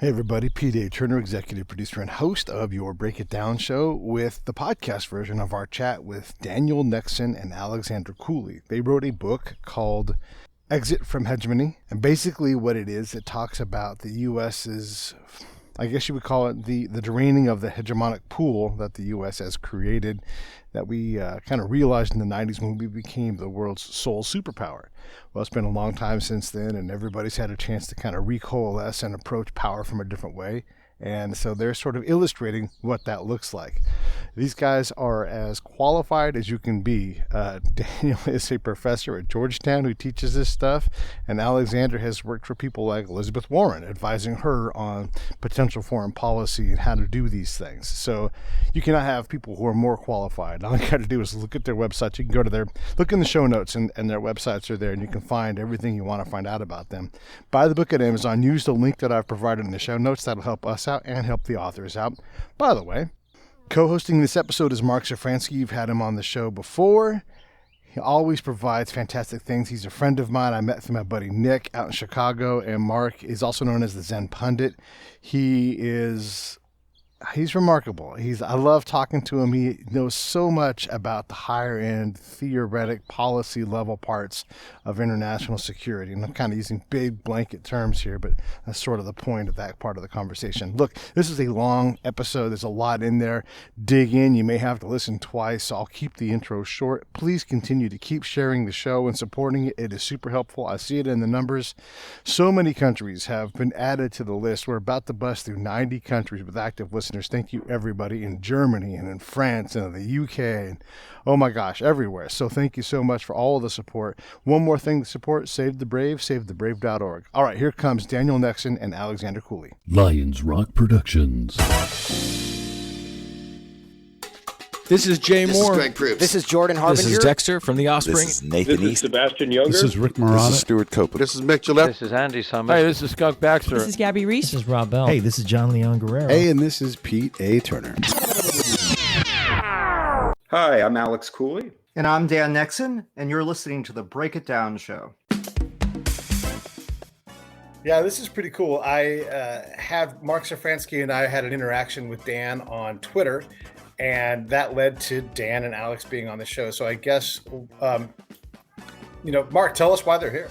Hey everybody, P.D. Turner, executive producer and host of your Break It Down show with the podcast version of our chat with Daniel Nexon and Alexander Cooley. They wrote a book called Exit from Hegemony, and basically what it is, it talks about the U.S.'s, I guess you would call it the draining of the hegemonic pool that the U.S. has created, that we kind of realized in the 90s when we became the world's sole superpower. Well, it's been a long time since then, and everybody's had a chance to kind of recoalesce and approach power from a different way. And so they're sort of illustrating what that looks like. These guys are as qualified as you can be. Daniel is a professor at Georgetown who teaches this stuff, and Alexander has worked for people like Elizabeth Warren, advising her on potential foreign policy and how to do these things. So you cannot have people who are more qualified. All you got to do is look at their websites. You can go to look in the show notes, and their websites are there, and you can find everything you want to find out about them. Buy the book at Amazon. Use the link that I've provided in the show notes. That'll help us out and help the authors out. By the way, co-hosting this episode is Mark Safranski. You've had him on the show before. He always provides fantastic things. He's a friend of mine. I met through my buddy Nick out in Chicago, and Mark is also known as the Zen Pundit. He's remarkable. I love talking to him. He knows so much about the higher end theoretic policy level parts of international security. And I'm kind of using big blanket terms here, but that's sort of the point of that part of the conversation. Look, this is a long episode. There's a lot in there. Dig in. You may have to listen twice, so I'll keep the intro short. Please continue to keep sharing the show and supporting it. It is super helpful. I see it in the numbers. So many countries have been added to the list. We're about to bust through 90 countries with active listeners. Thank you, everybody in Germany and in France and in the UK and oh my gosh, everywhere. So thank you so much for all of the support. One more thing to support, Save the Brave, savethebrave.org. All right, here comes Daniel Nexon and Alexander Cooley. Lions Rock Productions. This is Jay Moore. This is Greg Proops. This is Jordan Harbinger. This is Dexter from The Offspring. This is Nathan This is East. Sebastian Younger. This is Rick Moranis. This is Stuart Copeland. This is Mick Gillette. This is Andy Summers. Hi, this is Skunk Baxter. This is Gabby Reese. This is Rob Bell. Hey, this is John Leon Guerrero. Hey, and this is Pete A. Turner. Hi, I'm Alex Cooley. And I'm Dan Nexon, and you're listening to the Break It Down show. Yeah, this is pretty cool. I have Mark Safranski and I had an interaction with Dan on Twitter, and that led to Dan and Alex being on the show. So I guess, Mark, tell us why they're here.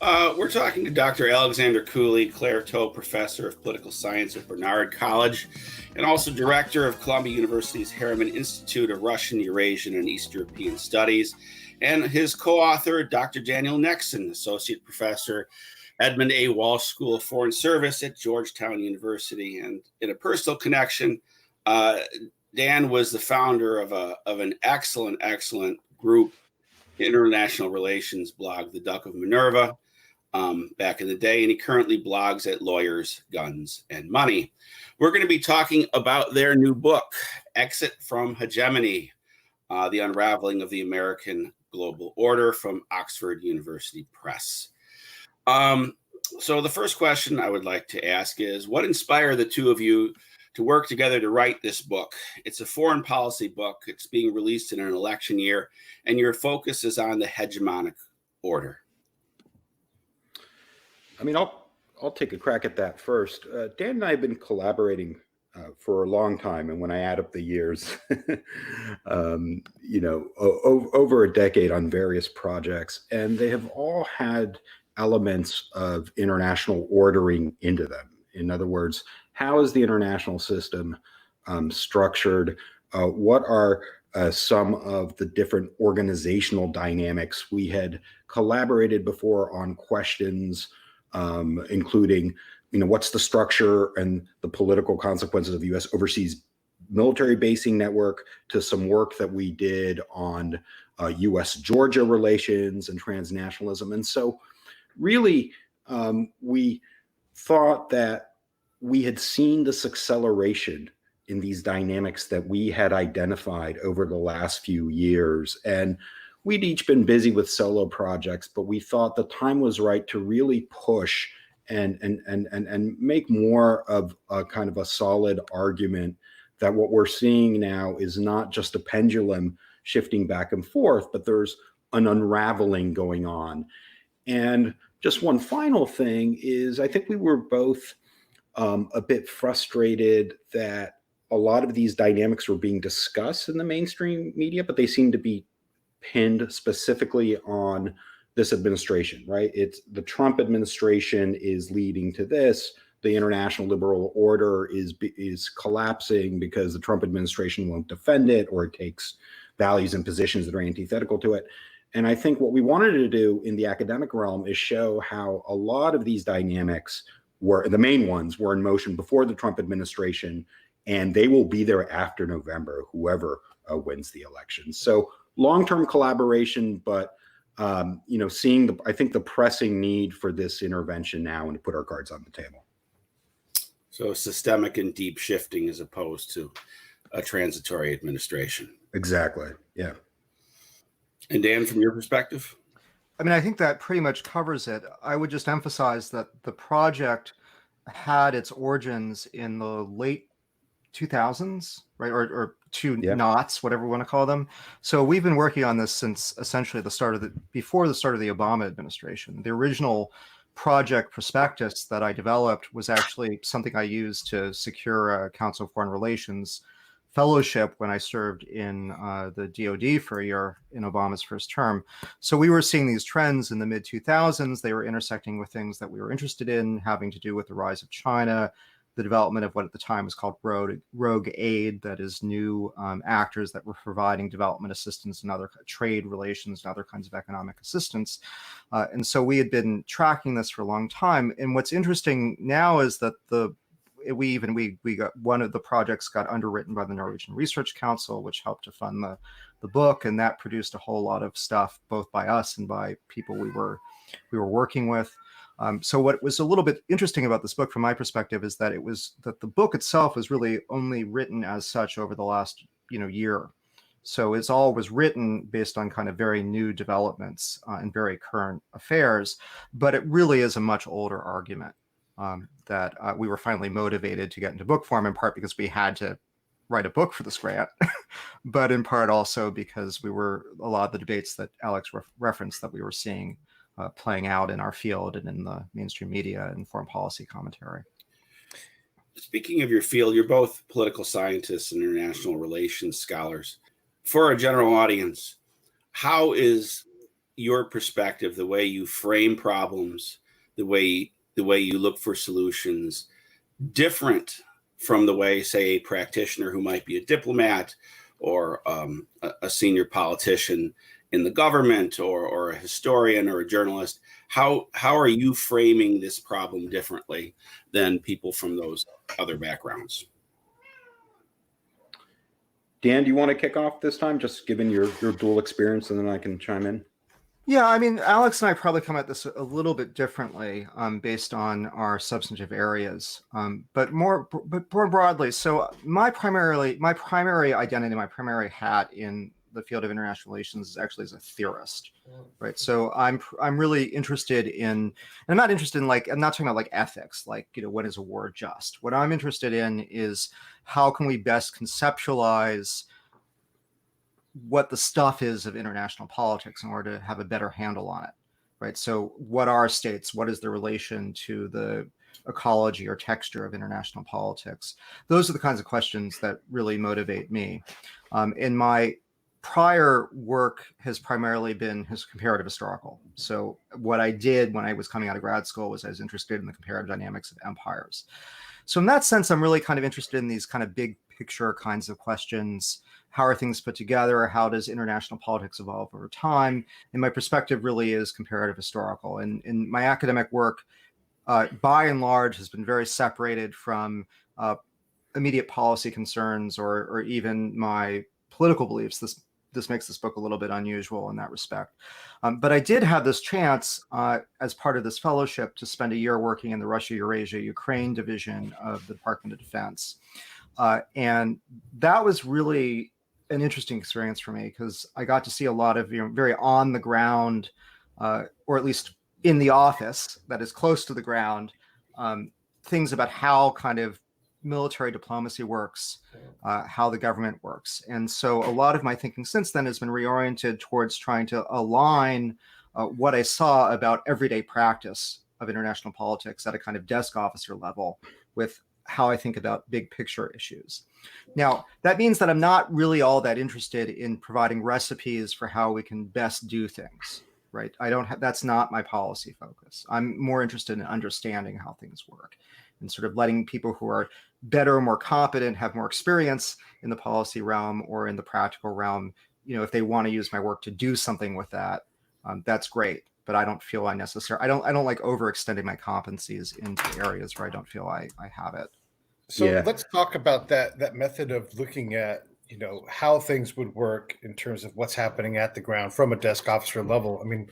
We're talking to Dr. Alexander Cooley, Clairteau Professor of Political Science at Barnard College, and also Director of Columbia University's Harriman Institute of Russian, Eurasian, and East European Studies, and his co-author, Dr. Daniel Nexon, Associate Professor, Edmund A. Walsh School of Foreign Service at Georgetown University. And in a personal connection, Dan was the founder of an excellent group, international relations blog, The Duck of Minerva, back in the day, and he currently blogs at Lawyers, Guns, and Money. We're going to be talking about their new book, Exit from Hegemony, The Unravelling of the American Global Order, from Oxford University Press. So the first question I would like to ask is, what inspired the two of you to work together to write this book? It's a foreign policy book. It's being released in an election year, and your focus is on the hegemonic order. I mean, I'll take a crack at that first. Dan and I have been collaborating for a long time, and when I add up the years, over a decade on various projects, and they have all had elements of international ordering into them. In other words, how is the international system structured? What are some of the different organizational dynamics? We had collaborated before on questions, including, what's the structure and the political consequences of the U.S. overseas military basing network, to some work that we did on U.S.-Georgia relations and transnationalism. And so really, we thought that we had seen this acceleration in these dynamics that we had identified over the last few years. And we'd each been busy with solo projects, but we thought the time was right to really push and make more of a kind of a solid argument that what we're seeing now is not just a pendulum shifting back and forth, but there's an unraveling going on. And just one final thing is, I think we were both a bit frustrated that a lot of these dynamics were being discussed in the mainstream media, but they seem to be pinned specifically on this administration, right? It's the Trump administration is leading to this. The international liberal order is collapsing because the Trump administration won't defend it, or it takes values and positions that are antithetical to it. And I think what we wanted to do in the academic realm is show how a lot of these dynamics were, the main ones were in motion before the Trump administration, and they will be there after November, whoever wins the election. So long-term collaboration, but seeing I think the pressing need for this intervention now and to put our cards on the table. So systemic and deep shifting as opposed to a transitory administration. Exactly. Yeah. And Dan, from your perspective? I mean, I think that pretty much covers it. I would just emphasize that the project had its origins in the late 2000s, right? Or two knots, whatever we want to call them. So we've been working on this since essentially before the start of the Obama administration. The original project prospectus that I developed was actually something I used to secure a Council of Foreign Relations fellowship when I served in the DoD for a year in Obama's first term. So we were seeing these trends in the mid 2000s. They were intersecting with things that we were interested in, having to do with the rise of China, the development of what at the time was called rogue aid, that is new actors that were providing development assistance and other trade relations and other kinds of economic assistance. And so we had been tracking this for a long time. And what's interesting now is that we got one of the projects got underwritten by the Norwegian Research Council, which helped to fund the book, and that produced a whole lot of stuff both by us and by people we were working with. So what was a little bit interesting about this book from my perspective is that the book itself was really only written as such over the last year. So it all was written based on kind of very new developments and very current affairs, but it really is a much older argument. That we were finally motivated to get into book form, in part because we had to write a book for this grant, but in part also because a lot of the debates that Alex referenced that we were seeing playing out in our field and in the mainstream media and foreign policy commentary. Speaking of your field, you're both political scientists and international relations scholars. For a general audience, how is your perspective, the way you frame problems, the way you look for solutions, different from the way, say, a practitioner who might be a diplomat or a senior politician in the government or a historian or a journalist? How are you framing this problem differently than people from those other backgrounds? Dan, do you want to kick off this time, just given your dual experience, and then I can chime in? Yeah, I mean, Alex and I probably come at this a little bit differently based on our substantive areas, but more broadly. So my primary identity, my primary hat in the field of international relations is actually as a theorist, right? So I'm really interested in, and I'm not interested in I'm not talking about like ethics, like, when is a war just? What I'm interested in is how can we best conceptualize what the stuff is of international politics in order to have a better handle on it, right? So what are states? What is the relation to the ecology or texture of international politics? Those are the kinds of questions that really motivate me. In my prior work has primarily been comparative historical. So what I did when I was coming out of grad school was I was interested in the comparative dynamics of empires. So in that sense, I'm really kind of interested in these kind of big picture kinds of questions. How are things put together? How does international politics evolve over time? And my perspective really is comparative historical. And in my academic work, by and large, has been very separated from immediate policy concerns or even my political beliefs. This makes this book a little bit unusual in that respect. But I did have this chance as part of this fellowship to spend a year working in the Russia, Eurasia, Ukraine division of the Department of Defense. And that was really an interesting experience for me because I got to see a lot of very on the ground, or at least in the office that is close to the ground, things about how kind of military diplomacy works, how the government works. And so a lot of my thinking since then has been reoriented towards trying to align what I saw about everyday practice of international politics at a kind of desk officer level with how I think about big picture issues. Now, that means that I'm not really all that interested in providing recipes for how we can best do things, right? That's not my policy focus. I'm more interested in understanding how things work and sort of letting people who are better, more competent, have more experience in the policy realm or in the practical realm, if they want to use my work to do something with that, that's great. But I don't feel I don't like overextending my competencies into areas where I don't feel I have it. So Yeah. let's talk about that method of looking at, how things would work in terms of what's happening at the ground from a desk officer level. I mean,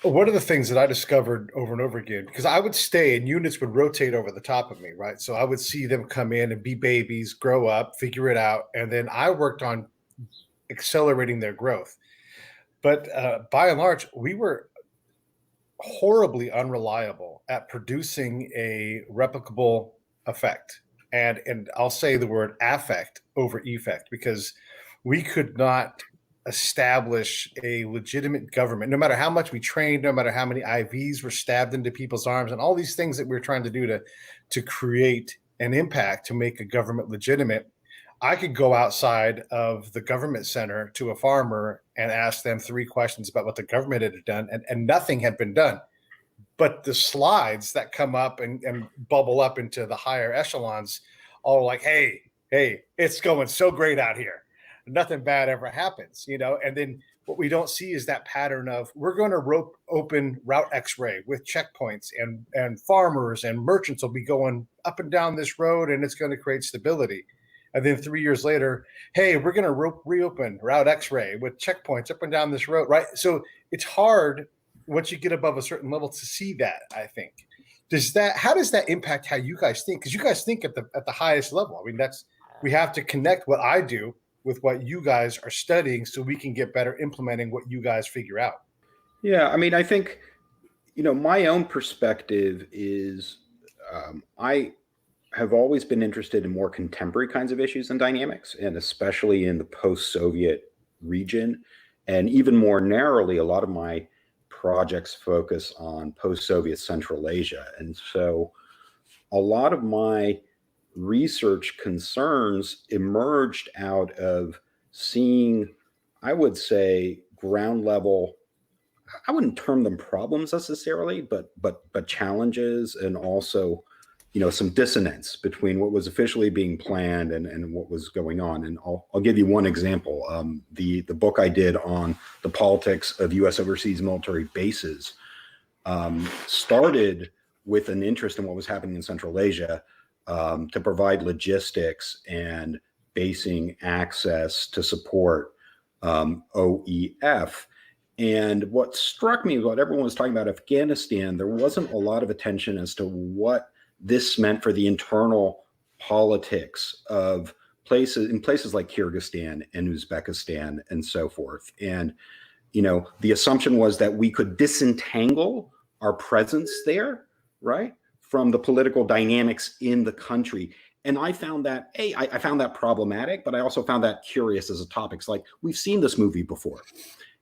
one of the things that I discovered over and over again, because I would stay and units would rotate over the top of me, right? So I would see them come in and be babies, grow up, figure it out. And then I worked on accelerating their growth. But by and large, we were horribly unreliable at producing a replicable effect. And I'll say the word affect over effect, because we could not establish a legitimate government, no matter how much we trained, no matter how many IVs were stabbed into people's arms, and all these things that we're trying to do to create an impact, to make a government legitimate. I could go outside of the government center to a farmer and ask them 3 questions about what the government had done, and nothing had been done. But the slides that come up and bubble up into the higher echelons all like, hey, it's going so great out here. Nothing bad ever happens, and then what we don't see is that pattern of, we're going to open Route X-ray with checkpoints, and farmers and merchants will be going up and down this road, and it's going to create stability. And then 3 years later, hey, we're going to reopen Route X-ray with checkpoints up and down this road, right? So it's hard once you get above a certain level to see that, I think. How does that impact how you guys think? Because you guys think at the highest level. I mean, we have to connect what I do with what you guys are studying so we can get better implementing what you guys figure out. Yeah, I mean, I think, my own perspective is I have always been interested in more contemporary kinds of issues and dynamics, and especially in the post-Soviet region. And even more narrowly, a lot of my projects focus on post-Soviet Central Asia. And so a lot of my research concerns emerged out of seeing, I would say, ground level, I wouldn't term them problems necessarily, but challenges, and also, some dissonance between what was officially being planned and what was going on. And I'll give you one example. The book I did on the politics of U.S. overseas military bases started with an interest in what was happening in Central Asia, to provide logistics and basing access to support OEF. And what struck me, what everyone was talking about Afghanistan, there wasn't a lot of attention as to what this meant for the internal politics of places like Kyrgyzstan and Uzbekistan and so forth. And, the assumption was that we could disentangle our presence there, right, from the political dynamics in the country. And I found that, I found that problematic, but I also found that curious as a topic. It's like, we've seen this movie before.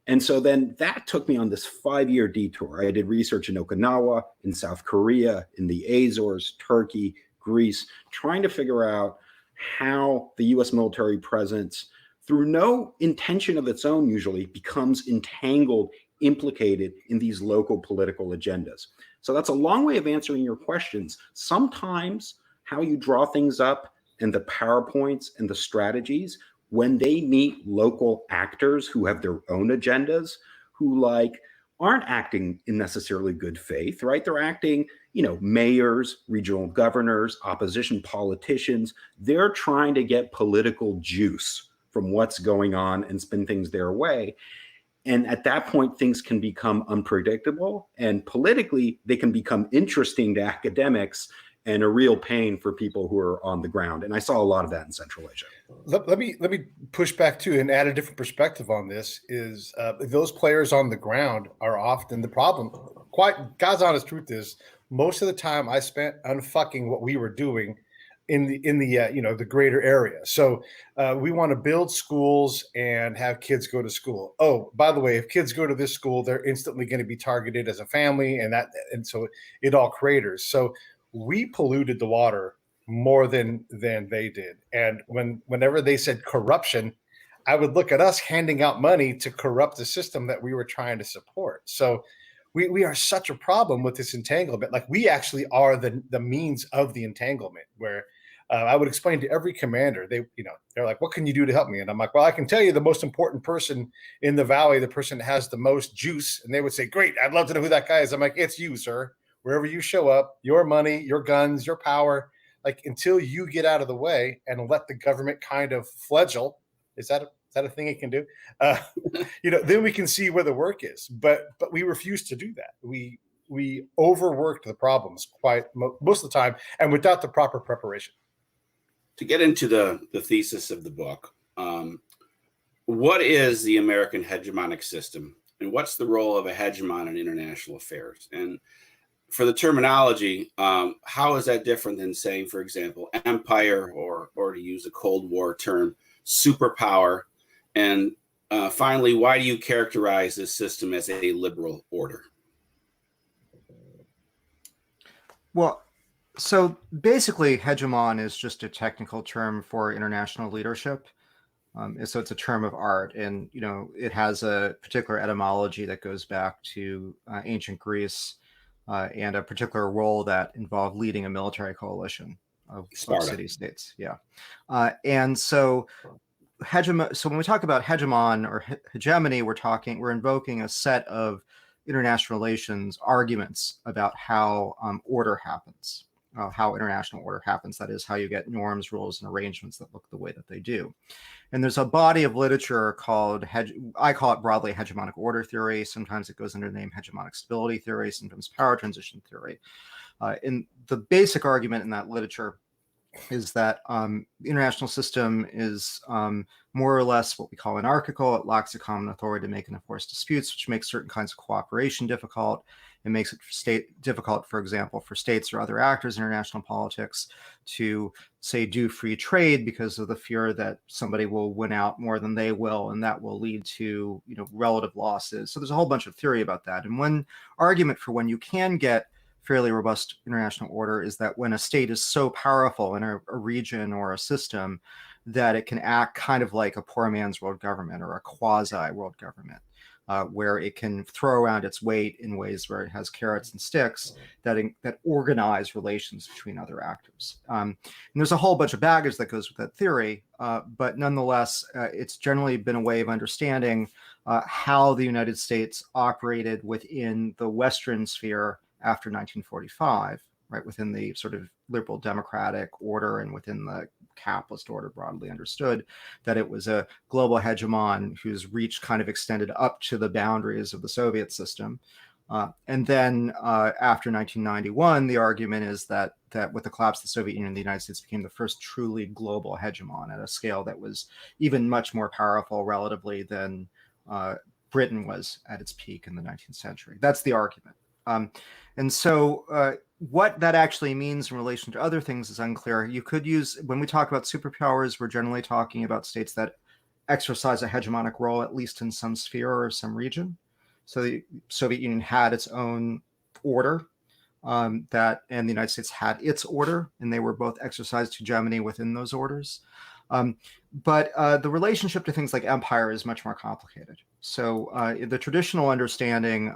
And so then that took me on this 5-year detour. I did research in Okinawa, in South Korea, in the Azores, Turkey, Greece, trying to figure out how the US military presence, through no intention of its own usually, becomes entangled, implicated in these local political agendas. So that's a long way of answering your questions. Sometimes how you draw things up and the PowerPoints and the strategies, when they meet local actors who have their own agendas, who aren't acting in necessarily good faith, right? They're acting, mayors, regional governors, opposition politicians. They're trying to get political juice from what's going on and spin things their way. And at that point, things can become unpredictable, and politically, they can become interesting to academics and a real pain for people who are on the ground. And I saw a lot of that in Central Asia. Let me push back too and add a different perspective on this. Is those players on the ground are often the problem. God's honest truth is, most of the time I spent unfucking what we were doing in the greater area. So we want to build schools and have kids go to school. Oh, by the way, if kids go to this school, they're instantly going to be targeted as a family, and so it all craters. So we polluted the water more than they did. And whenever they said corruption, I would look at us handing out money to corrupt the system that we were trying to support. So we are such a problem with this entanglement. Like, we actually are the means of the entanglement, where I would explain to every commander, they're like, what can you do to help me? And I'm like, well, I can tell you the most important person in the valley, the person that has the most juice. And they would say, great, I'd love to know who that guy is. I'm like, it's you, sir. Wherever you show up, your money, your guns, your power, like, until you get out of the way and let the government kind of flagell. Is that a thing it can do? Then we can see where the work is. But we refuse to do that. We overworked the problems quite most of the time, and without the proper preparation. To get into the thesis of the book, what is the American hegemonic system, and what's the role of a hegemon in international affairs? And for the terminology, how is that different than saying, for example, empire, or to use a Cold War term, superpower? And finally, why do you characterize this system as a liberal order? Well, so basically, hegemon is just a technical term for international leadership. So it's a term of art, and it has a particular etymology that goes back to ancient Greece, and a particular role that involved leading a military coalition of city-states. Yeah, and so So when we talk about hegemon or hegemony, we're invoking a set of international relations arguments about how order happens, how international order happens. That is, how you get norms, rules, and arrangements that look the way that they do. And there's a body of literature called, I call it broadly hegemonic order theory. Sometimes it goes under the name hegemonic stability theory, sometimes power transition theory. And the basic argument in that literature is that the international system is more or less what we call anarchical. It lacks a common authority to make and enforce disputes, which makes certain kinds of cooperation difficult. It makes it difficult, for example, for states or other actors in international politics to, say, do free trade because of the fear that somebody will win out more than they will, and that will lead to relative losses. So there's a whole bunch of theory about that. And one argument for when you can get fairly robust international order is that when a state is so powerful in a region or a system that it can act kind of like a poor man's world government or a quasi world government, where it can throw around its weight in ways where it has carrots and sticks that organize relations between other actors. And there's a whole bunch of baggage that goes with that theory, but nonetheless, it's generally been a way of understanding how the United States operated within the Western sphere after 1945, right, within the sort of liberal democratic order and within the capitalist order broadly understood, that it was a global hegemon whose reach kind of extended up to the boundaries of the Soviet system. And then after 1991, the argument is that with the collapse of the Soviet Union, the United States became the first truly global hegemon at a scale that was even much more powerful relatively than Britain was at its peak in the 19th century. That's the argument. And so what that actually means in relation to other things is unclear. You could use, when we talk about superpowers, we're generally talking about states that exercise a hegemonic role, at least in some sphere or some region. So the Soviet Union had its own order, and the United States had its order, and they were both exercised hegemony within those orders. But the relationship to things like empire is much more complicated. So the traditional understanding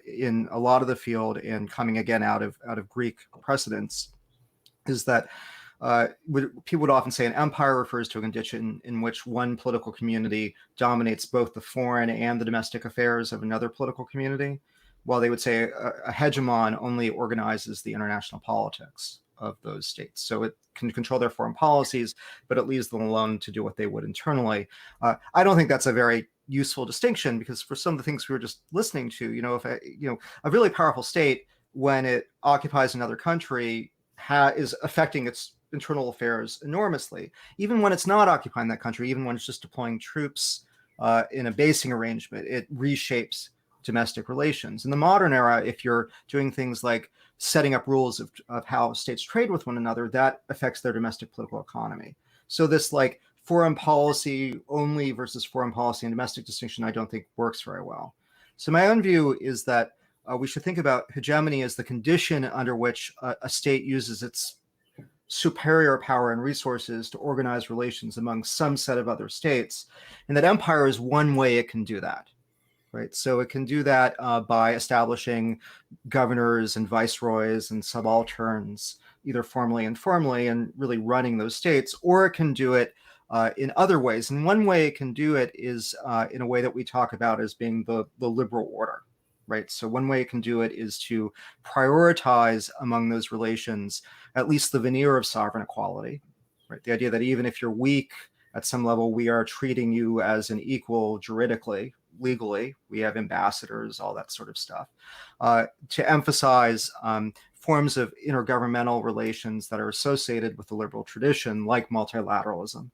in a lot of the field, and coming again out of Greek precedents, is that people would often say an empire refers to a condition in which one political community dominates both the foreign and the domestic affairs of another political community, while they would say a hegemon only organizes the international politics of those states. So it can control their foreign policies, but it leaves them alone to do what they would internally. I don't think that's a very useful distinction, because for some of the things we were just listening to, if a really powerful state, when it occupies another country, is affecting its internal affairs enormously. Even when it's not occupying that country, even when it's just deploying troops in a basing arrangement, it reshapes domestic relations. In the modern era, if you're doing things like setting up rules of how states trade with one another, that affects their domestic political economy. So this like foreign policy only versus foreign policy and domestic distinction, I don't think works very well. So my own view is that we should think about hegemony as the condition under which a state uses its superior power and resources to organize relations among some set of other states, and that empire is one way it can do that. Right, so it can do that by establishing governors and viceroys and subalterns, either formally and informally, and really running those states, or it can do it in other ways. And one way it can do it is in a way that we talk about as being the liberal order, right? So one way it can do it is to prioritize among those relations at least the veneer of sovereign equality, right? The idea that even if you're weak at some level, we are treating you as an equal juridically, legally. We have ambassadors, all that sort of stuff, to emphasize forms of intergovernmental relations that are associated with the liberal tradition, like multilateralism,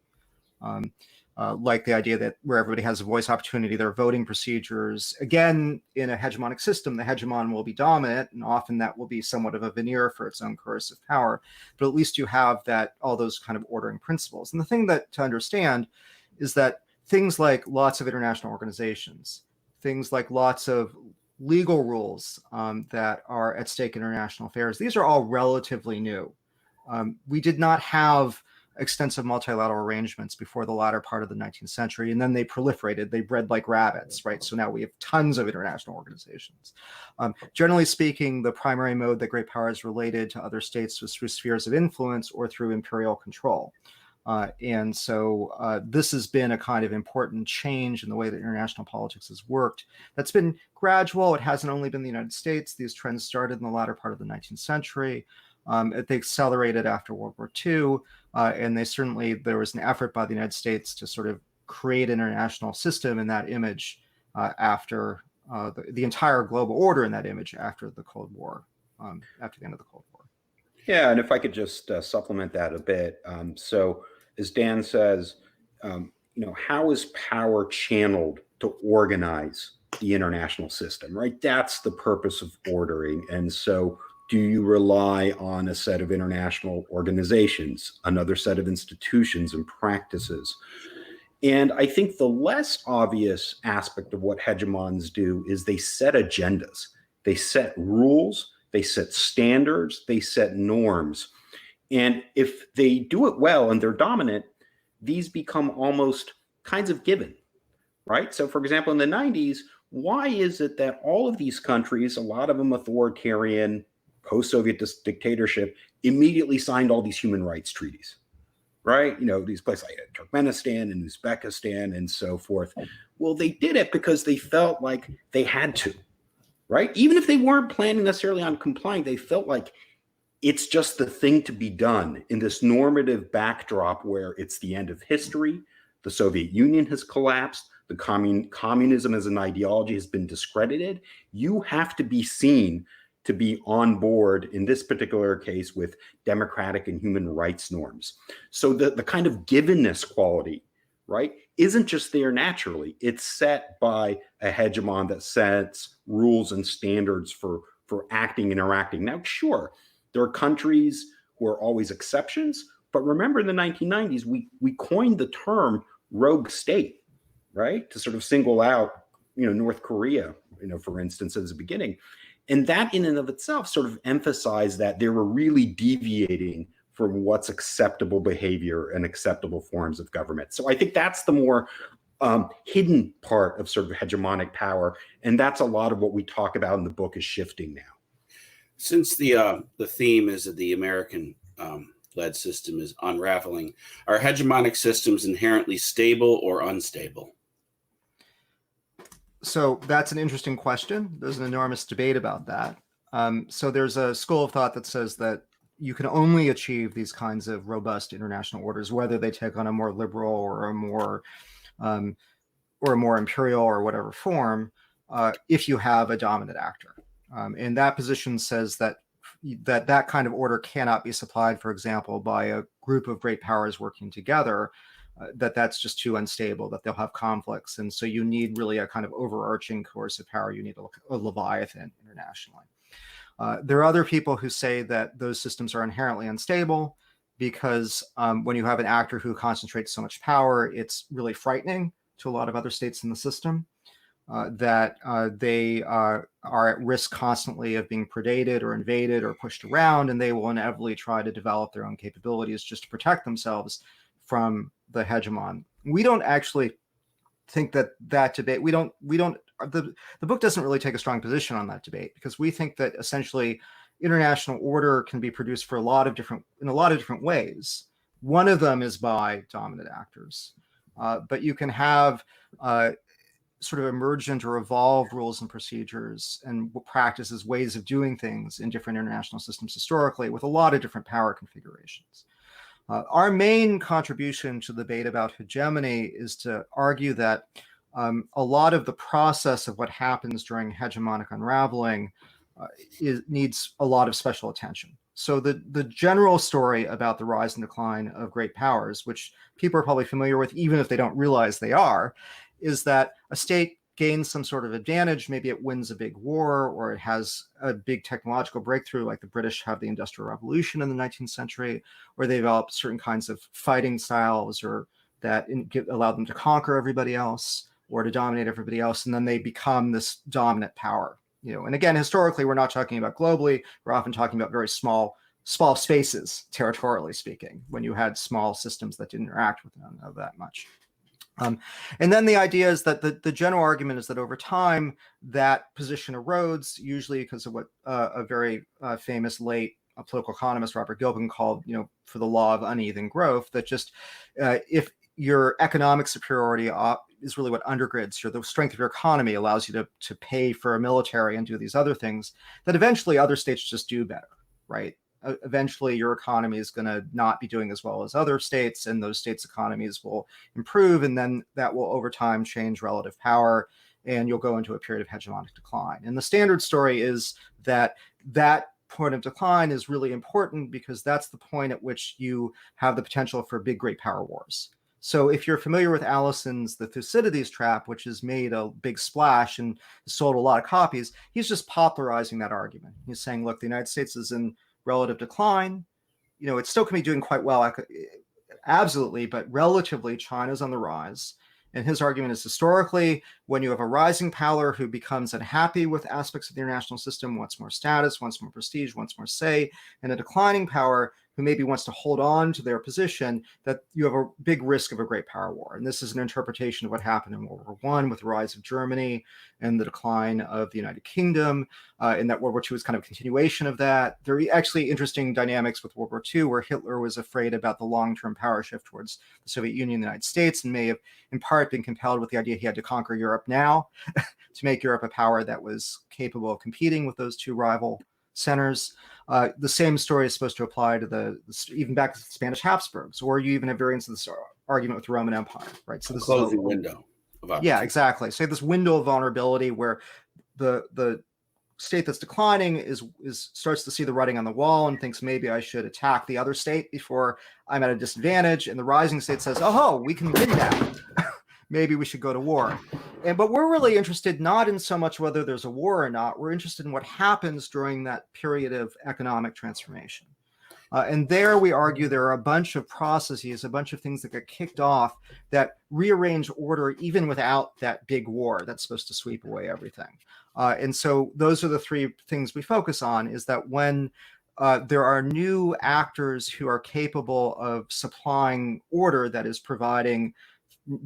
like the idea that where everybody has a voice opportunity, there are voting procedures. Again, in a hegemonic system, the hegemon will be dominant, and often that will be somewhat of a veneer for its own coercive power. But at least you have that, all those kind of ordering principles. And the thing that to understand is that things like lots of international organizations, things like lots of legal rules that are at stake in international affairs, these are all relatively new. We did not have extensive multilateral arrangements before the latter part of the 19th century, and then they proliferated, they bred like rabbits, right? So now we have tons of international organizations. Generally speaking, the primary mode that great powers related to other states was through spheres of influence or through imperial control. And so this has been a kind of important change in the way that international politics has worked. That's been gradual. It hasn't only been the United States. These trends started in the latter part of the 19th century. They accelerated after World War II. And there was an effort by the United States to sort of create an international system in that image after the entire global order in that image after the Cold War, after the end of the Cold War. Yeah, and if I could just supplement that a bit. So as Dan says, how is power channeled to organize the international system, right? That's the purpose of ordering. And so do you rely on a set of international organizations, another set of institutions and practices? And I think the less obvious aspect of what hegemons do is they set agendas, they set rules, they set standards, they set norms. And if they do it well and they're dominant, these become almost kinds of given, right? So for example, in the 90s, why is it that all of these countries, a lot of them authoritarian, post-Soviet dictatorship, immediately signed all these human rights treaties, right? These places like Turkmenistan and Uzbekistan and so forth. Well, they did it because they felt like they had to, right? Even if they weren't planning necessarily on complying, they felt like it's just the thing to be done in this normative backdrop where it's the end of history. The Soviet Union has collapsed. The communism as an ideology has been discredited. You have to be seen to be on board, in this particular case, with democratic and human rights norms. So the kind of givenness quality, right, isn't just there naturally. It's set by a hegemon that sets rules and standards for acting, interacting. Now, sure, there are countries who are always exceptions, but remember in the 1990s, we coined the term rogue state, right, to sort of single out, North Korea, for instance, as a beginning. And that in and of itself sort of emphasized that they were really deviating from what's acceptable behavior and acceptable forms of government. So I think that's the more hidden part of sort of hegemonic power. And that's a lot of what we talk about in the book is shifting now. Since the theme is that the American led system is unraveling, are hegemonic systems inherently stable or unstable? So that's an interesting question. There's an enormous debate about that. So there's a school of thought that says that you can only achieve these kinds of robust international orders, whether they take on a more liberal or a more imperial or whatever form, if you have a dominant actor. And that position says that kind of order cannot be supplied, for example, by a group of great powers working together. That's just too unstable, that they'll have conflicts. And so you need really a kind of overarching coercive power. You need a Leviathan internationally. There are other people who say that those systems are inherently unstable because when you have an actor who concentrates so much power, it's really frightening to a lot of other states in the system. that they are at risk constantly of being predated or invaded or pushed around, and they will inevitably try to develop their own capabilities just to protect themselves from the hegemon. We don't actually think that debate, the book doesn't really take a strong position on that debate, because we think that essentially international order can be produced in a lot of different ways. One of them is by dominant actors, but you can have sort of emergent or evolved rules and procedures and practices, ways of doing things in different international systems historically, with a lot of different power configurations. Our main contribution to the debate about hegemony is to argue that a lot of the process of what happens during hegemonic unraveling needs a lot of special attention. So the general story about the rise and decline of great powers, which people are probably familiar with, even if they don't realize they are, is that a state gains some sort of advantage. Maybe it wins a big war, or it has a big technological breakthrough, like the British have the Industrial Revolution in the 19th century, where they develop certain kinds of fighting styles, or that allow them to conquer everybody else or to dominate everybody else, and then they become this dominant power. And again, historically, we're not talking about globally. We're often talking about very small spaces, territorially speaking, when you had small systems that didn't interact with one another that much. And then the idea is that the general argument is that over time, that position erodes, usually because of what a very famous late political economist, Robert Gilpin, called, for the law of uneven growth, that just if your economic superiority is really what undergirds the strength of your economy, allows you to pay for a military and do these other things, that eventually other states just do better, right? Eventually your economy is going to not be doing as well as other states, and those states' economies will improve, and then that will over time change relative power, and you'll go into a period of hegemonic decline. And the standard story is that point of decline is really important, because that's the point at which you have the potential for big great power wars. So if you're familiar with Allison's The Thucydides Trap, which has made a big splash and sold a lot of copies, he's just popularizing that argument. He's saying, look, the United States is in relative decline. It still can be doing quite well, absolutely, but relatively, China's on the rise. And his argument is, historically, when you have a rising power who becomes unhappy with aspects of the international system, wants more status, wants more prestige, wants more say, and a declining power who maybe wants to hold on to their position, that you have a big risk of a great power war. And this is an interpretation of what happened in World War I with the rise of Germany and the decline of the United Kingdom, and that World War II is kind of a continuation of that. There are actually interesting dynamics with World War II, where Hitler was afraid about the long-term power shift towards the Soviet Union and the United States, and may have in part been compelled with the idea he had to conquer Europe now to make Europe a power that was capable of competing with those two rival centers. The same story is supposed to apply to even back to the Spanish Habsburgs, or you even have variants of this argument with the Roman Empire, right? So this closing window of opportunity. Yeah, exactly. So this window of vulnerability where the state that's declining starts to see the writing on the wall and thinks, maybe I should attack the other state before I'm at a disadvantage, and the rising state says, oh, we can win now. Maybe we should go to war. But we're really interested not in so much whether there's a war or not. We're interested in what happens during that period of economic transformation. And there we argue there are a bunch of processes, a bunch of things that get kicked off that rearrange order even without that big war that's supposed to sweep away everything. And so those are the three things we focus on, is that when there are new actors who are capable of supplying order, that is providing,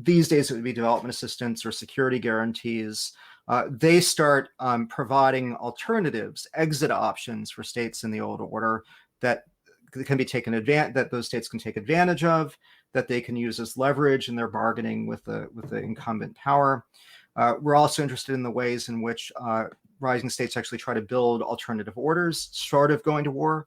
these days it would be development assistance or security guarantees, they start providing alternatives, exit options for states in the old order that can be taken advantage, that those states can take advantage of, that they can use as leverage in their bargaining with the incumbent power. We're also interested in the ways in which rising states actually try to build alternative orders, short of going to war.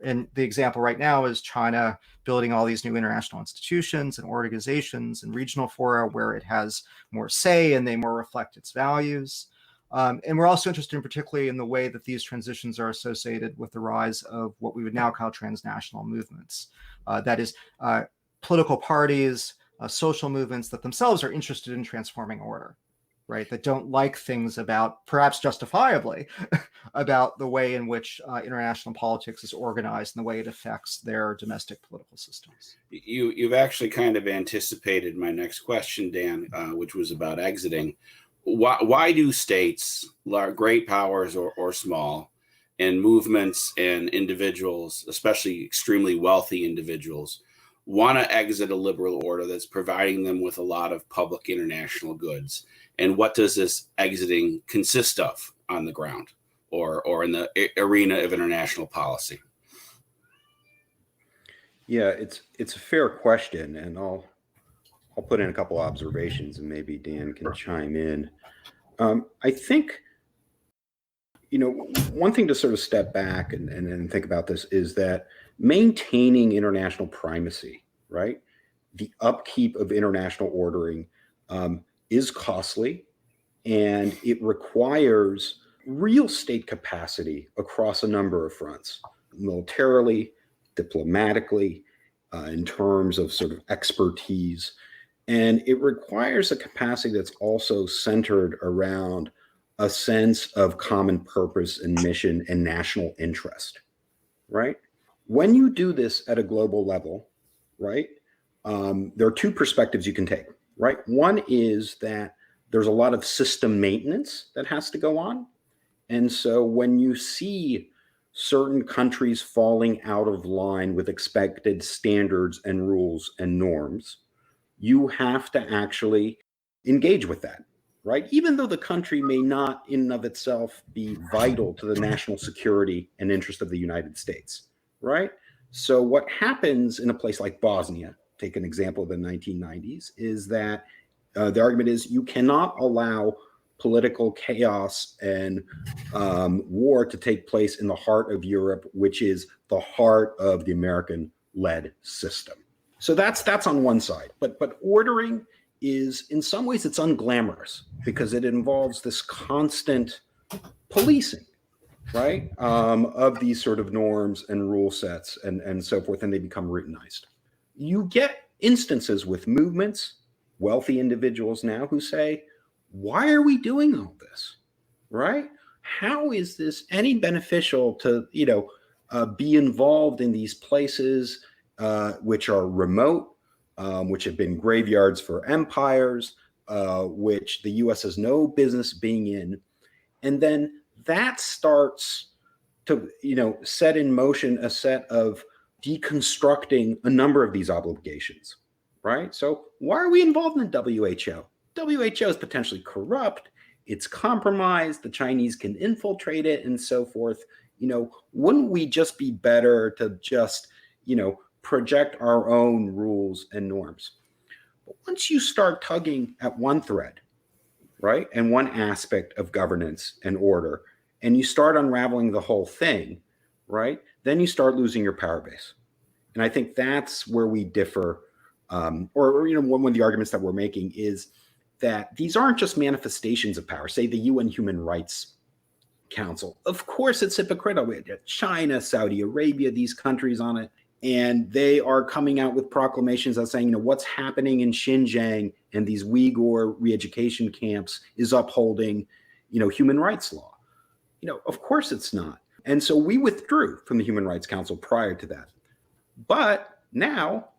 And the example right now is China building all these new international institutions and organizations and regional fora where it has more say and they more reflect its values. And we're also interested in particularly in the way that these transitions are associated with the rise of what we would now call transnational movements. That is, political parties, social movements that themselves are interested in transforming order, right? That don't like things about, perhaps justifiably, about the way in which international politics is organized and the way it affects their domestic political systems. You've actually kind of anticipated my next question, Dan, which was about exiting. why do states, great powers or small, and movements and individuals, especially extremely wealthy individuals, want to exit a liberal order that's providing them with a lot of public international goods? And what does this exiting consist of on the ground or in the arena of international policy? Yeah, it's a fair question, and I'll put in a couple observations, and maybe Dan can chime in. I think, one thing to sort of step back and think about this is that maintaining international primacy, right? The upkeep of international ordering is costly, and it requires real state capacity across a number of fronts, militarily, diplomatically, in terms of sort of expertise. And it requires a capacity that's also centered around a sense of common purpose and mission and national interest, right? When you do this at a global level, right, there are two perspectives you can take, right? One is that there's a lot of system maintenance that has to go on. And so when you see certain countries falling out of line with expected standards and rules and norms, you have to actually engage with that, right? Even though the country may not in and of itself be vital to the national security and interest of the United States, right? So what happens in a place like Bosnia, take an example of the 1990s, is that the argument is you cannot allow political chaos and war to take place in the heart of Europe, which is the heart of the American-led system. So that's on one side. But ordering is, in some ways, it's unglamorous because it involves this constant policing, right, of these sort of norms and rule sets and so forth, and they become routinized. You get instances with movements, wealthy individuals now who say, why are we doing all this, right? How is this any beneficial to, be involved in these places which are remote, which have been graveyards for empires, which the U.S. has no business being in. And then that starts to, set in motion a set of deconstructing a number of these obligations, right? So why are we involved in the WHO? WHO is potentially corrupt. It's compromised. The Chinese can infiltrate it and so forth. Wouldn't we just be better to just, project our own rules and norms? But once you start tugging at one thread, right, and one aspect of governance and order, and you start unraveling the whole thing, right, then you start losing your power base. And I think that's where we differ, one of the arguments that we're making is that these aren't just manifestations of power. Say the UN Human Rights Council. Of course, it's hypocritical. We had China, Saudi Arabia, these countries on it. And they are coming out with proclamations that saying, what's happening in Xinjiang and these Uyghur re-education camps is upholding, human rights law. Of course it's not. And so we withdrew from the Human Rights Council prior to that. But now